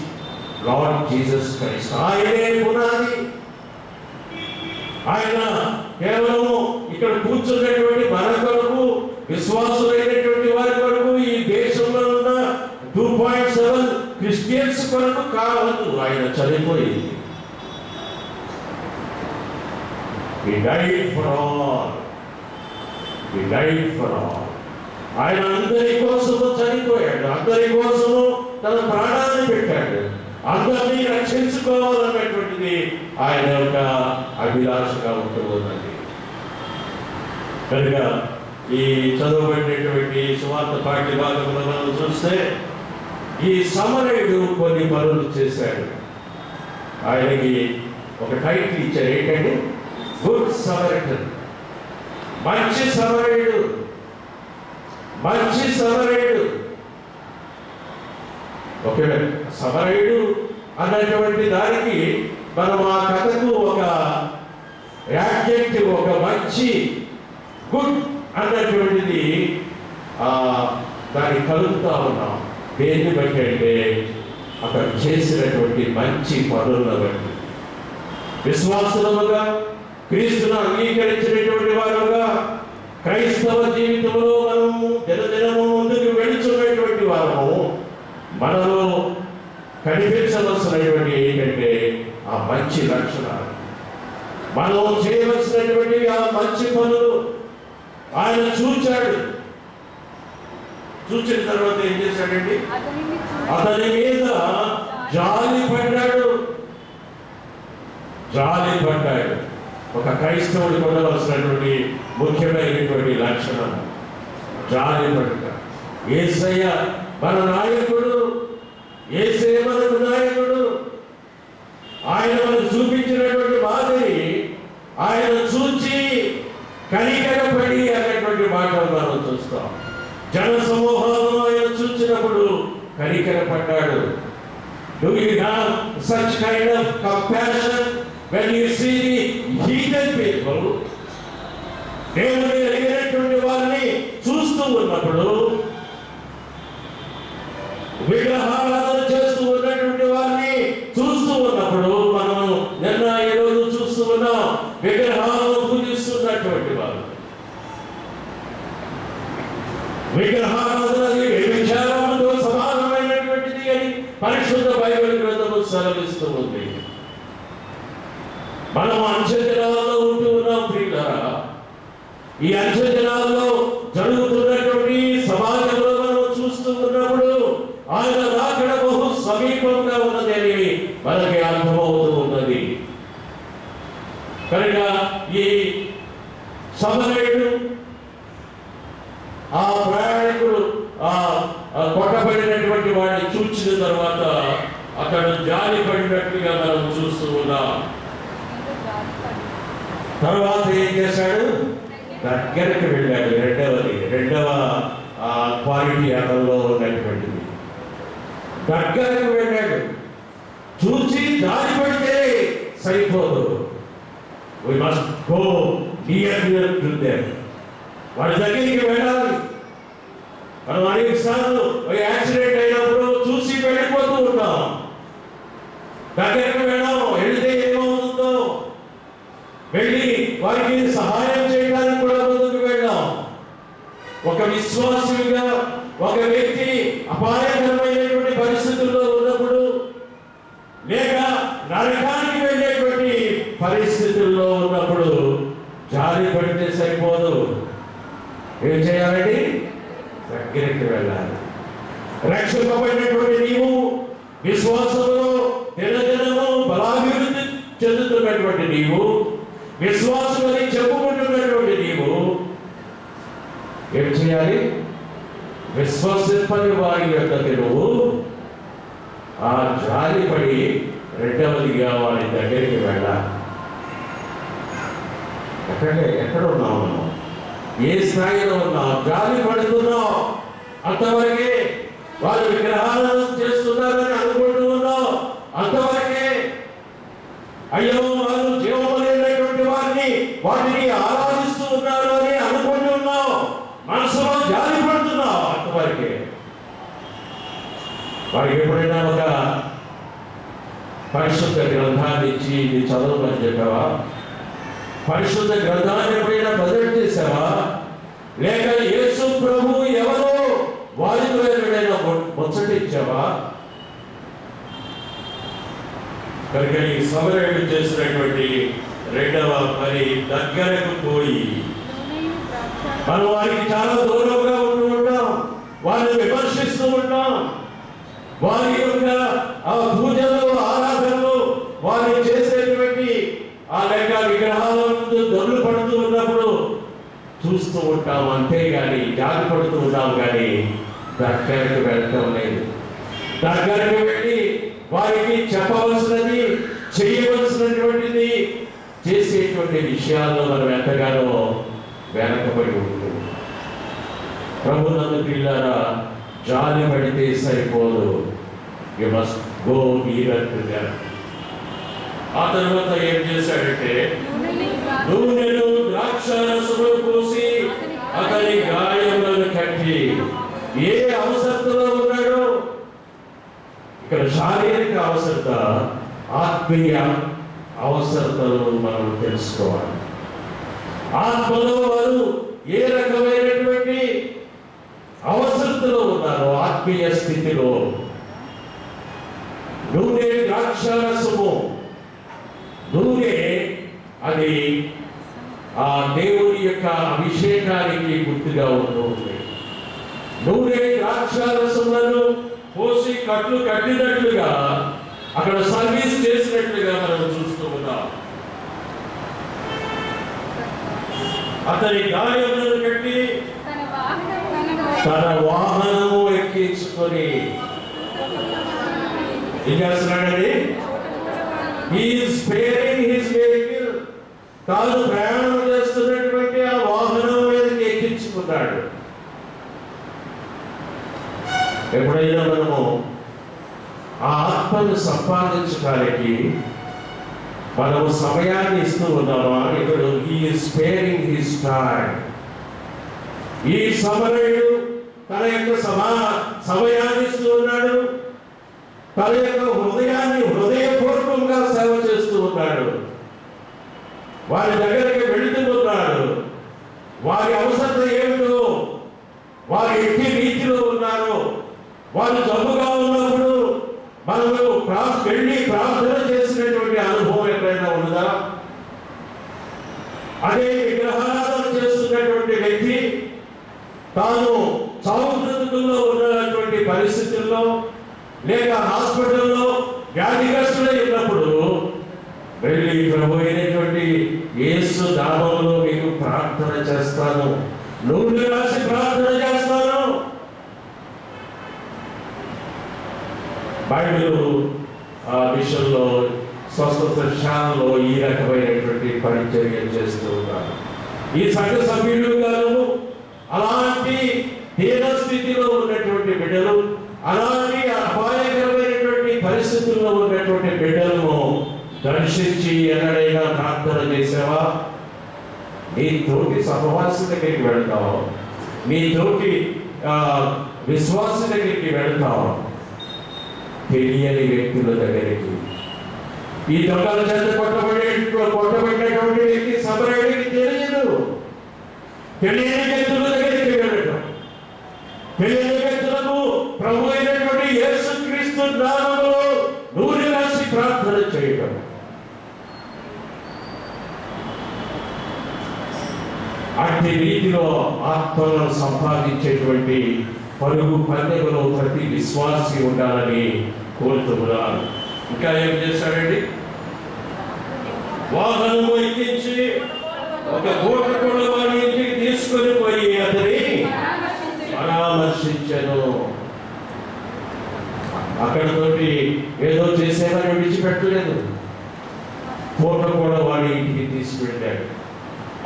lord Jesus Christ. ఆయనే పునాది. ఆయన కేవలము ఇక్కడ కూర్చున్నటువంటి మన కొరకు, విశ్వాసులైనటువంటి వారి కొరకు, ఈ దేశంలో ఉన్న 2.7 క్రిస్టియన్స్ కొరకు కావద్దు. ఆయన చనిపోయింది. He died for all. He died for all. ఆయన అందరి కోసము చనిపోయాడు. అందరి కోసము తన ప్రాణాన్ని పెట్టాడు. అందరినీ రక్షించుకోవాలన్నటువంటిది ఆయన యొక్క అభిలాషగా ఉంటున్నది. కనుక ఈ చదవబడినటువంటి సువార్త పాఠ్య భాగంలో మనం చూస్తే ఈ సమరయుడు కొన్ని పనులు చేశాడు. ఆయనకి ఒక టైటిల్ ఇచ్చారు. ఏంటంటే గుడ్ సమరైటన్. మంచి సమరయుడు. మంచి సమరయుడు. ఓకే, సమరయుడు అన్నటువంటి దానికి మనం ఆ కథకు ఒక యాడ్జెక్టివ్, ఒక మంచి, గుడ్ అన్నటువంటిది దాన్ని కలుపుతా ఉన్నాం. దేన్ని బట్టి అంటే అతను చేసినటువంటి మంచి పనులను బట్టి. విశ్వాసులుగా, క్రీస్తును అంగీకరించినటువంటి వారుగా, క్రైస్తవ జీవితంలో మనము దినదినము ముందుకు వెళుతున్నటువంటి వారము మనలో కనిపించవలసినటువంటి ఏంటంటే ఆ మంచి లక్షణాలు, మనం చేయవలసినటువంటి ఆ మంచి పనులు ఆయన చూచాడు. చూచిన తర్వాత ఏం చేశాడండి? అతని మీద జాలి పడ్డాడు. జాలి పడ్డాడు. ఒక క్రైస్తవుడికి ఉండవలసినటువంటి ముఖ్యమైనటువంటి లక్షణం జాలి పడుట. యేసయ్య మన నాయకుడు. యేసే మనకు నాయకుడు. ఆయన మనకు చూపించినటువంటి మాదిరి, ఆయన చూచి కనికరపడి అన్నటువంటి మాటలు మనం చూస్తాం. జన సమూహాలను ఆయన చూచినప్పుడు కనికరపడ్డాడు. Do you have such kind of compassion when you see the heathen people? దేవుని ఎరిగినటువంటి వారిని చూస్తూ ఉన్నప్పుడు, విగ్రహారాధన చేస్తూ ఉన్నటువంటి వారిని చూస్తూ ఉన్నప్పుడు, మనం నిన్న ఈరోజు చూస్తూ ఉన్నాం విగ్రహాలను పూజిస్తున్నటువంటి వారు. విగ్రహారాధన విచారంతో సమానమైనటువంటిది అని పరిశుద్ధ బైబిల్ గ్రంథము సెలవిస్తూ ఉంది. మనం అంచెదినాల్లో ఉంటూ ఉన్నాం ప్రియులారా. ఈ అంచెదినాల్లో జరుగుతున్నటువంటి సమాజంలో మనం చూస్తూ ఉన్నప్పుడు ఆయన రాకడ బహు సమీపంగా ఉన్నది అని మనకి అర్థమవుతూ ఉన్నది. కనుక ఈ సమరయుడు, ఆ ప్రయాణికుడు కొట్టబడినటువంటి వాడిని చూచిన తర్వాత అతడు జాలి పడినట్లుగా మనం చూస్తూ ఉన్నాం. తర్వాత ఏం చేశాడు? దగ్గరికి వెళ్ళాడు. రెండవ క్వాలిటీ అతనిలో ఉన్నటువంటిది. దగ్గరకు వెళ్ళాడు. చూసి జాలి పడితే సరిపోదు. We must go near to them. వాడి దగ్గరికి వెళ్ళాలి. మనం అనేక సార్లు యాక్సిడెంట్ అయినప్పుడు చూసి వెళ్ళిపోతూ ఉంటాం. దగ్గరికి వెళ్ళాం. వెళితే ఏమవుతుందో వెళ్ళి వారికి సహాయం చేయడానికి కూడా ముందుకు వెళ్ళాం. ఒక విశ్వాసుగా ఒక వ్యక్తి అపాయకరమైనటువంటి పరిస్థితుల్లో ఉన్నప్పుడు, లేక నరకానికి వెళ్ళేటువంటి పరిస్థితుల్లో ఉన్నప్పుడు జాలి పడితే సరిపోదు. ఏం చేయాలండి? దగ్గరికి వెళ్ళాలి. రక్షింపబడినటువంటి నీవు విశ్వాసంలో దినదినము బలాభివృద్ధి చెందుతున్నటువంటి నీవు, విశ్వాసం అని చెప్పుకుంటున్నటువంటి నీవు ఏం చేయాలి? విశ్వసింపని వారి యొక్కకి నువ్వు ఆ జాలిపడి రెండవదిగా వారి దగ్గరికి వెళ్ళాలి. ఎక్కడ ఉన్నావు మనం? ఏ స్థాయిలో ఉన్నావు? జాలి పడుతున్నావు అంతవరకే. వారు విగ్రహాలను చేస్తున్నారని అనుకుంటూ ఉన్నావు అంతవరకే. అయ్యో వారు జీవమైనటువంటి వాటిని ఆరాధిస్తూ ఉన్నారు అని అనుకుంటూ ఉన్నావు, మనసులో జాలి పడుతున్నావు అంతవరకే. వారికి ఎప్పుడైనా ఒక పరిశుద్ధ గ్రంథాన్ని ఇచ్చి ఇది చదవమని చెప్పావా? పరిశుద్ధ గ్రంథాన్ని ఎప్పుడైనా ప్రజెంట్ చేసావా? లేక యేసు ప్రభు ఎవరో వారితో ఎప్పుడైనా ముచ్చటించావా? కనుక ఈ సమరయుడు చేసినటువంటి రెండవ పని, దగ్గరకు పోయి మనం వారికి చాలా దూరంగా ఉంటూ ఉంటాం, వారిని విమర్శిస్తూ ఉంటాం. వారి యొక్క ఆ పూజలు, ఆరాధనలు, వారు చేసేటువంటి ఆ లేక విగ్రహాల ముందు దొర్లు పడుతూ ఉన్నప్పుడు చూస్తూ ఉంటాం, అంతేగాని జాలి పడుతూ ఉంటాం. కానీ దగ్గరకు వెళ్ళటం లేదు. దగ్గరకు వెళ్ళి వారికి చెప్పవలసినది, చేయవలసినటువంటిది చేసేటువంటి విషయాల్లో మనం ఎంతగానో వెనకబడి ఉంటుంది. ప్రభునందు పిల్లారా, జాలి పడితే సరిపోదు. You must go near to them. ఆ తర్వాత ఏం చేశాడంటే, నూనెను ద్రాక్షారసమును పోసి అతని గాయములను కట్టి. ఏ అవసరతలో ఉన్నాడో? ఇక్కడ శారీరక అవసరత, ఆత్మీయ అవసరతలు మనం తెలుసుకోవాలి. ఆత్మలో వారు ఏ రకమైనటువంటి అవసరతలో ఉన్నారు, ఆత్మీయ స్థితిలో. నూనె ద్రాక్షారసము, నూనె అది ఆ దేవుని యొక్క అభిషేకానికి గుర్తుగా ఉంటుంది. నూనె ద్రాక్షారసములను పోసి కట్లు కట్టినట్లుగా అక్కడ సర్వీస్ చేసినట్లుగా మనం చూస్తూ ఉన్నాం. అతని గాయములను కట్టి తన వాహనము ఎక్కించుకొని ఏం చేస్తున్నాడండి? He is sparing his vehicle. తాను ప్రయాణం చేస్తున్నటువంటి ఆ వాహనం మీదకి ఎక్కించుకున్నాడు. ఎప్పుడైనా మనము ఆ ఆత్మను సంపాదించడానికి మనము సమయాన్ని ఇస్తూ ఉన్నామా? ఇప్పుడు he is sparing his time. ఈ సమరయుడు తన యొక్క సమయాన్ని ఇస్తూ ఉన్నాడు, తన యొక్క హృదయాన్ని హృదయపూర్వకంగా సేవ చేస్తూ ఉన్నాడు. వారి దగ్గరికి వెళుతూ ఉన్నాడు. వారి అవసరం ఏమిటో, వారు ఎట్టి రీతిలో ఉన్నారు, వారు జబ్బుగా ఉన్నప్పుడు మనము వెళ్ళి ప్రార్థన చేసినటువంటి అనుభవం ఎక్కడైనా ఉన్నదా? అదే విగ్రహారాధన చేస్తున్నటువంటి వ్యక్తి తాను చావు బ్రతుకుల్లో ఉన్నటువంటి పరిస్థితుల్లో లేక హాస్పిటల్లో వ్యాధిగ్రస్తులై ఉన్నప్పుడు వెళ్ళి ప్రభు అయినటువంటి యేసు నామములో మీకు ప్రార్థన చేస్తాను, నూనె రాసి ప్రార్థన చేస్తాను. బైబిల్ ఆ విషయంలో స్వస్థత శాలలో ఈ రకమైనటువంటి పరిచర్య చేస్తూ ఉన్నారు. ఈ సంఘ సభ్యులు గారు అలాంటి దీన స్థితిలో ఉన్నటువంటి బిడ్డలు, అలాంటి అపాయకరమైనటువంటి పరిస్థితుల్లో ఉన్నటువంటి బిడ్డలను దర్శించి ఎన్నడైనా ప్రార్థన చేసావా? నీ తోటి సహవాసి దగ్గరికి వెళ్తావు, నీ తోటి విశ్వాస దగ్గరికి వెళ్తావు, తెలియని వ్యక్తుల దగ్గరికి. ఈ దొంగల చేత కొట్టబడినటువంటి వ్యక్తి సమరయుడికి తెలియదు. తెలియని వ్యక్తుల దగ్గరికి వెళ్ళటం, తెలియని వ్యక్తులకు ప్రభు అయినటువంటి యేసుక్రీస్తు నామములో నూనె రాసి ప్రార్థన చేయటం. అట్టి రీతిలో ఆత్మలను సంపాదించేటువంటి పరుగు పందెములో ప్రతి విశ్వాసి ఉండాలని కోరుతున్నారు. ఇంకా ఏం చేశాడండి? వాహనము ఎక్కించి ఒక గోట కూడా వారి ఇంటికి తీసుకొని పోయి అతని పరామర్శించను. అక్కడతోటి ఏదో చేసేవారు విడిచిపెట్టలేదు. కోట కూడా వాడి ఇంటికి తీసుకువెళ్ళాడు.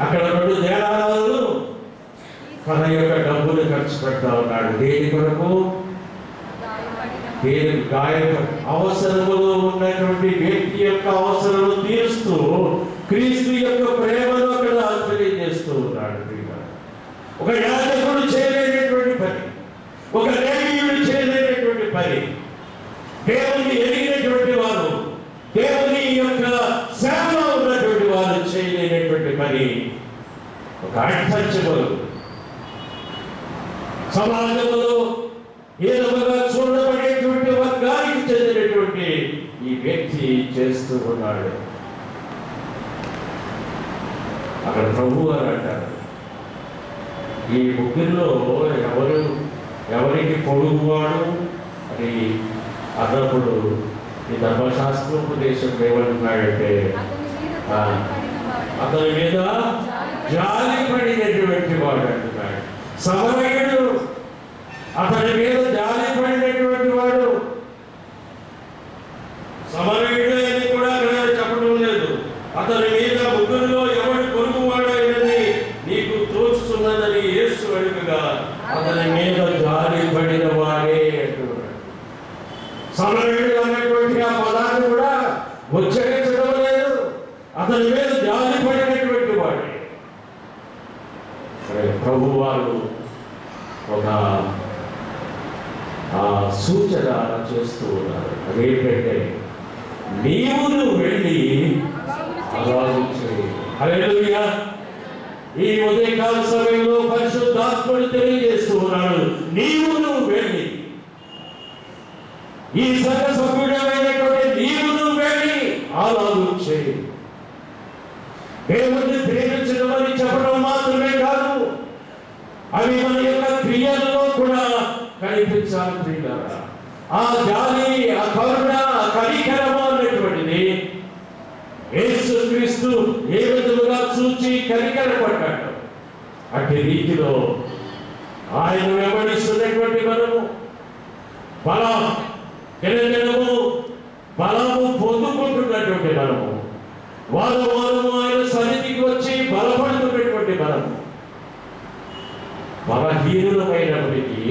అక్కడ 2 దేవాలయాలు తన యొక్క డబ్బులు ఖర్చు పెడతా ఉన్నాడు. దేని కొరకు? దేని అవసరములో ఉన్నటువంటి వ్యక్తి యొక్క అవసరాలు తీరుస్తూ క్రీస్తు యొక్క ప్రేమను అక్కడ తెలియజేస్తూ ఉన్నాడు. ఒక యాజకుడు చేయలేనటువంటి పని, ఒక లేవీయుడు చేయలేనటువంటి పని, దేవుని ఎరిగినటువంటి వారు, దేవుని యొక్క సేవలో ఉన్నటువంటి వారు చేయలేనటువంటి పని, ఒక అర్థంచబలు సమాజంలో ఏదోగా చూడబడేటువంటి వర్గానికి చెందినటువంటి ఈ వ్యక్తి చేస్తూ ఉన్నాడు. అక్కడ ప్రభు అని అంటారు, ఈ ముగ్గురిలో ఎవరికి పొడుగువాడు అని అన్నప్పుడు ఈ ధర్మశాస్త్రోపదేశం ఏమంటున్నాడంటే, అతని మీద జాలి పడినటువంటి వాడు అంటున్నాడు. సమరయుడు అతని మీద జాలి పడినటువంటి వాడు. సమరయుడు అని కూడా అక్కడ చెప్పడం లేదు. అతని మీద ముగ్గురులో ఎవడు పొరుగువాడు అయినది నీకు తోచుతున్నదని యేసు అడుగగా అతని మీద జాలి పడిన వాడే అంటున్నాడు. సమరయుడు అన్నటువంటి ఆ పదాన్ని కూడా ఉచ్చరించడం లేదు. అతని మీద జాలి పడినటువంటి వాడే. ప్రభు వారు ఒక సూచన చేస్తూ ఉన్నారు. అదేంటంటే, నీవు వెళ్ళి అలాగే చేయి. హల్లెలూయా. ఈ ఉదయకాల సమయంలో పరిశుద్ధాత్ముడు తెలియజేస్తూ ఉన్నాడు, నీవు వెళ్ళి, ఈ సంఘ సభ్యుడమైనటువంటి నీవు వెళ్ళి అలాగే చేయి. దేవుణ్ణి ప్రేమించడం అని చెప్పడం మాత్రమే కాదు, అవి మన యొక్క క్రియల్లో కూడా కనిపించాలి. ప్రియులారా, ఆ జాలి, ఆ కరుణ, ఆ కనికరము అనేటువంటిది యేసుక్రీస్తు ఏ విధముగా చూచి కనికరపడ్డాడు, అట్టి రీతిలో ఆయన వెంబడిస్తున్నటువంటి మనము బలము పొందుకుంటున్నటువంటి మనము, వారము ఆయన సన్నిధికి వచ్చి బలపడుతున్నటువంటి మనము, బలహీనులమైనప్పటికీ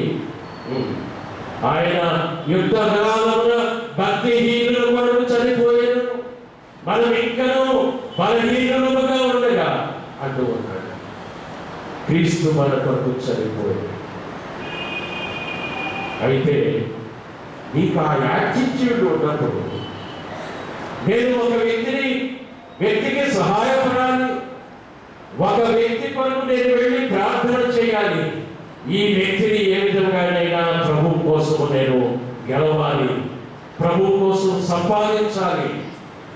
ఆయన యుద్ధ కాలంలో భక్తిహీనుల కొరకు చనిపోయాను, మనం ఇంకనూ బలహీనులుగా ఉండగా అంటూ ఉన్నాడు. క్రీస్తు మన కొరకు చనిపోయాడు. అయితే నీకు ఆ యాటిట్యూడ్ ఉన్నప్పుడు, నేను ఒక వ్యక్తికి సహాయపడాలి, ఒక వ్యక్తి కొరకు నేను వెళ్ళి ప్రార్థన చేయాలి, ఈ వ్యక్తిని ఏ విధంగానైనా ప్రభు కోసం నేను గెలవాలి, ప్రభు కోసం సంపాదించాలి,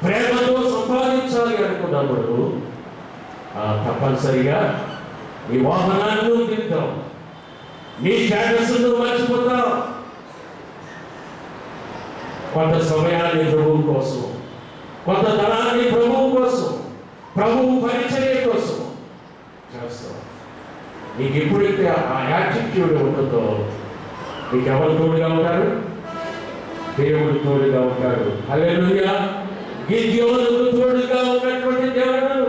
ప్రేమతో సంపాదించాలి అనుకున్నప్పుడు తప్పనిసరిగా నీ వాహనాన్ని తింటాం, నీ స్టేటస్ను మర్చిపోతాం. కొంత సమయాన్ని ప్రభువు కోసం, కొంత ధనాన్ని ప్రభువు కోసం, ప్రభువు పరిచర్య కోసం చేస్తాం. నీకు ఎప్పుడైతే ఆ యాటిట్యూడ్ ఉంటుందో, నీకు ఎవరు తోడుగా ఉంటారు? దేవుడు తోడుగా ఉంటాడు. హల్లెలూయా. గిద్యోనుకు తోడుగా ఉన్నటువంటి దేవుడు,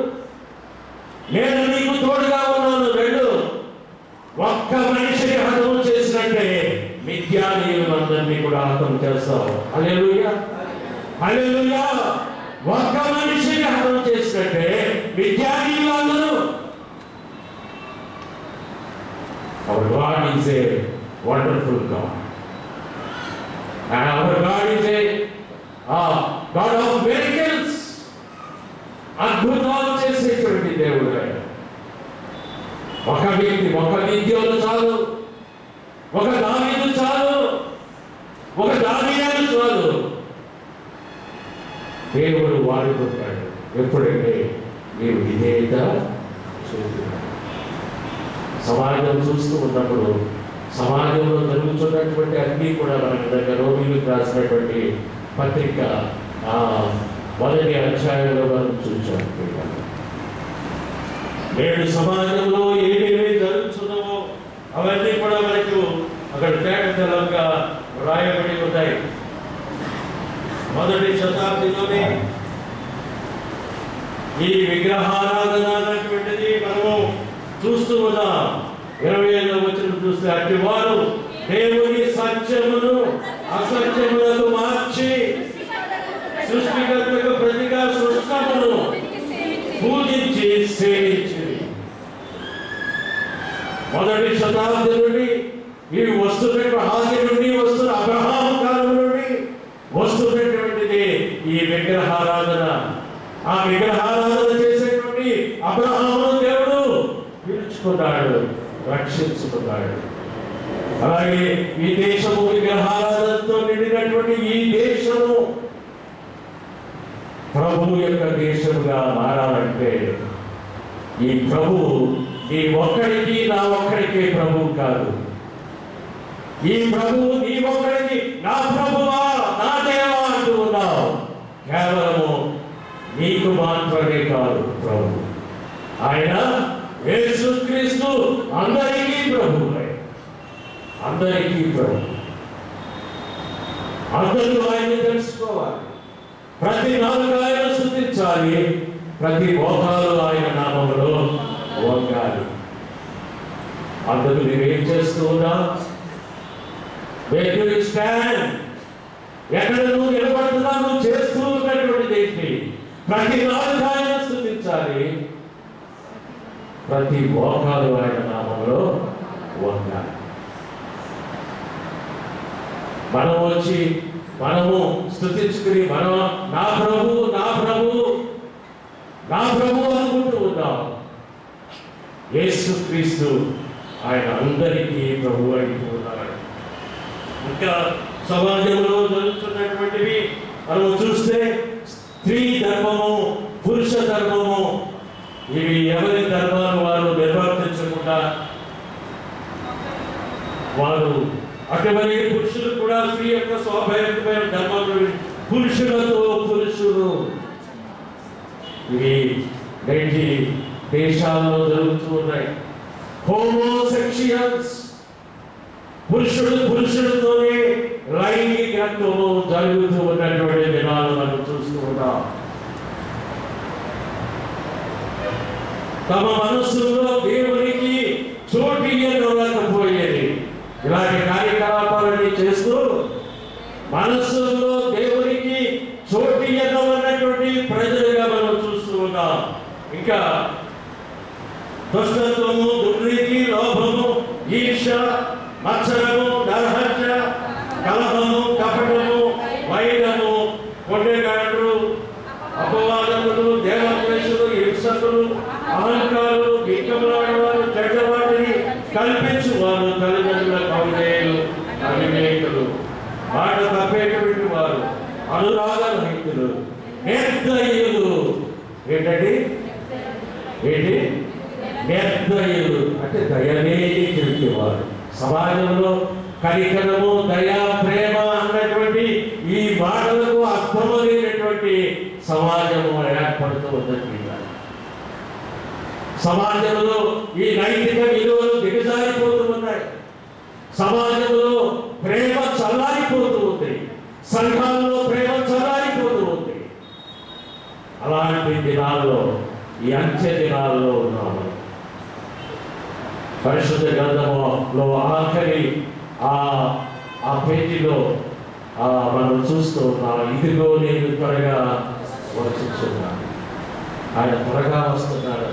నేను నీకు తోడుగా ఉన్నాను, వెళ్ళు. ఒక్క మనిషిని హతం చేసినట్టే మిథ్యానీయులందరినీ కూడా హతం చేస్తావు. హల్లెలూయా, హల్లెలూయా. ఒక్క మనిషిని హతం చేసినట్టే మిథ్యానీయులందరూ. Our God is a wonderful God. And our God is a God of miracles. అద్భుతాలు చేసేటువంటి దేవుడు ఆయన. ఒక వ్యక్తి, ఒక గిద్యోను చాలు, ఒక దావీదు చాలు, ఒక దానియేలు చాలు. దేవుడు వాడుకుంటాడు ఎప్పుడంటే నీవు విధేయత చూపుతాడు. సమాజం చూస్తూ ఉన్నప్పుడు సమాజంలో జరుగుతున్నటువంటి అన్నీ కూడా మన దగ్గర రోమిలకు రాసినటువంటి పత్రిక మొదటి అధ్యాయంలో మనం చూసాం. నేడు సమాజంలో ఏమేమి జరుగుతున్నామో అవన్నీ కూడా మనకు అక్కడ తేటతెల్లంగా రాయబడి ఉన్నాయి. మొదటి శతాబ్దిలోనే ఈ విగ్రహారాధన అన్నటువంటిది మనము చూస్తూ ఉన్నాం. 25వ వచనం చూస్తే, అట్టి వారు దేవుని సత్యమును అసత్యములకు మార్చి సృష్టికర్తకు ప్రతిగా సృష్టమును పూజించి సేవించి. మొదటి శతాబ్ది నుండి ఇవి వస్తున్నటువంటి ఆది నుండి వస్తున్న అబ్రహాము కాలం నుండి వస్తున్నటువంటిది ఈ విగ్రహారాధన. ఆ విగ్రహారాధన చేసేటువంటి అబ్రహామును దేవుడు పిలుచుకున్నాడు, రక్షించుకున్నాడు. అలాగే ఈ దేశము విగ్రహారాధనతో నిండినటువంటి ఈ దేశము ప్రభువు యొక్క దేశముగా మారాలంటే ఈ ప్రభువు నీ ఒక్కడికి నా ఒక్కడికి ప్రభువు కాదు. ఈ ప్రభువు నీ ఒక్కడికి నా ప్రభువా నా దేవా అంటూ ఉన్నావు. కేవలము నీకు మాత్రమే కాదు ప్రభు. ఆయన యేసుక్రీస్తు అందరికీ ప్రభువే, అందరికీ ప్రభు. అందరూ ఆయన్ని తెలుసుకోవాలి. ప్రతి నాలుగు ఆయన స్తుతించాలి, ప్రతి మోకాలు ఆయన నామములో వంగాలి. అందుకు నువ్వేం చేస్తూ ఉన్నావు? Where do you stand? ఎక్కడ నువ్వు నిలబడుతున్నావు? నువ్వు చేస్తూ ఉన్నటువంటిది ఏంటి? ప్రతి నాలుగు ఆయన స్తుతించాలి, ప్రతి మోకాలు ఆయన నామములో వంగాలి. మనము స్తుతించుకుని మనం నా ప్రభు నా ప్రభు నా ప్రభు అనుకుంటూ ఉన్నాం. యేసుక్రీస్తు ఆయన అందరికీ ప్రభు అంటూ ఉన్నాడు. ఇంకా సమాజంలో జరుగుతున్నటువంటివి మనం చూస్తే స్త్రీ ధర్మము, పురుష ధర్మము, ఇవి ఎవరి ధర్మాలు వారు నిర్వర్తించకుండా వారు అటువంటి పురుషులు కూడా స్త్రీ యొక్క స్వాభావికమైన ధర్మం, పురుషులతో పురుషులు, ఇవి నేటి దేశాల్లో జరుగుతూ ఉన్నాయి. హోమోసెక్షువల్స్, పురుషులతోనే లైంగికత్వము జరుగుతూ ఉన్నటువంటి దినాలు మనం చూస్తూ ఉన్నాం. తమ మనస్సులో దేవునికి చోటు ఇవ్వలేకపోయేది. ఇలాంటి కార్యకలాపాలన్నీ చేస్తూ మనస్సులో దేవునికి చోటు ఇవ్వనటువంటి ప్రజలుగా మనం చూస్తూ ఉన్నాం. ఇంకా దుష్టత్వము, దుర్నీతి, లోభము, ఈర్ష, మత్సరము, నరహత్య, కలహము, కపటము, వైరము, కొట్టేగాడు, అపవాదములు, దేవద్వేషులు, హింసకులు, అహంకారులు, గిక్కములాడేవారు, చెడ్డవాటిని కల్పించువారు, తల్లిదండ్రులకు అవిధేయులు, అవివేకులు, మాట తప్పేటువంటి వారు, అనురాగ రహితులు, నిర్దయులు. ఏంటండి? నిర్దయులు అంటే దయలేని తెలిపేవారు. సమాజంలో కనికరము, దయా, ప్రేమ అన్నటువంటి ఈ మాటలకు అర్థము లేనటువంటి సమాజము ఏర్పడుతూ ఉందండి. సమాజంలో ఈ నైతిక విలువలు దిగజారిపోతూ ఉన్నాయి. సమాజంలో ప్రేమ చల్లారిపోతూ ఉంది. సంఘాలలో ప్రేమ చల్లారిపోతూ ఉంది. అలాంటి దినాల్లో, ఈ అంత్య దినాల్లో ఉన్నాము. పరిశుద్ధ గ్రంథంలో ఆఖరి ఆ పేజీలో మనం చూస్తూ ఉన్నాం. ఇదిగో నేను త్వరగా వచ్చుచున్నాను. ఆయన త్వరగా వస్తున్నాడు.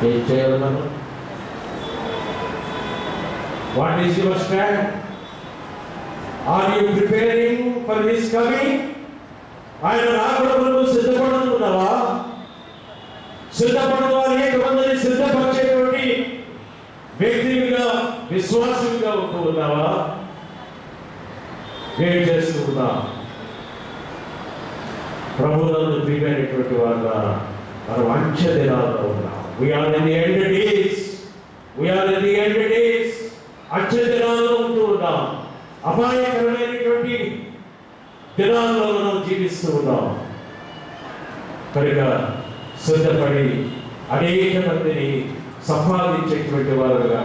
ఏం చేయాలి మనం? What is your stand? Are you preparing for his coming? ఆయన రాకడకు సిద్ధపడుతున్నావా? సిద్ధపడుతూ అనేక మందిని సిద్ధపరిచేటువంటి వ్యక్తిగా, విశ్వాసంగా ఉంటూ ఉన్నావా? ఏం చేస్తూ ఉన్నా? ప్రభువులను ప్రియమైనటువంటి వాళ్ళ మనం అంచె దినాల్లో ఉన్నాం. We are in the end days. We are in the end days, అంచె దినాల్లో ఉంటూ ఉన్నాం. అపాయకరమైనటువంటి దినాల్లో మనం జీవిస్తూ ఉన్నాం. కనుక సిద్ధపడి అనేక మందిని సంపాదించేటువంటి వారుగా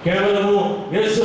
కేవలము యేసు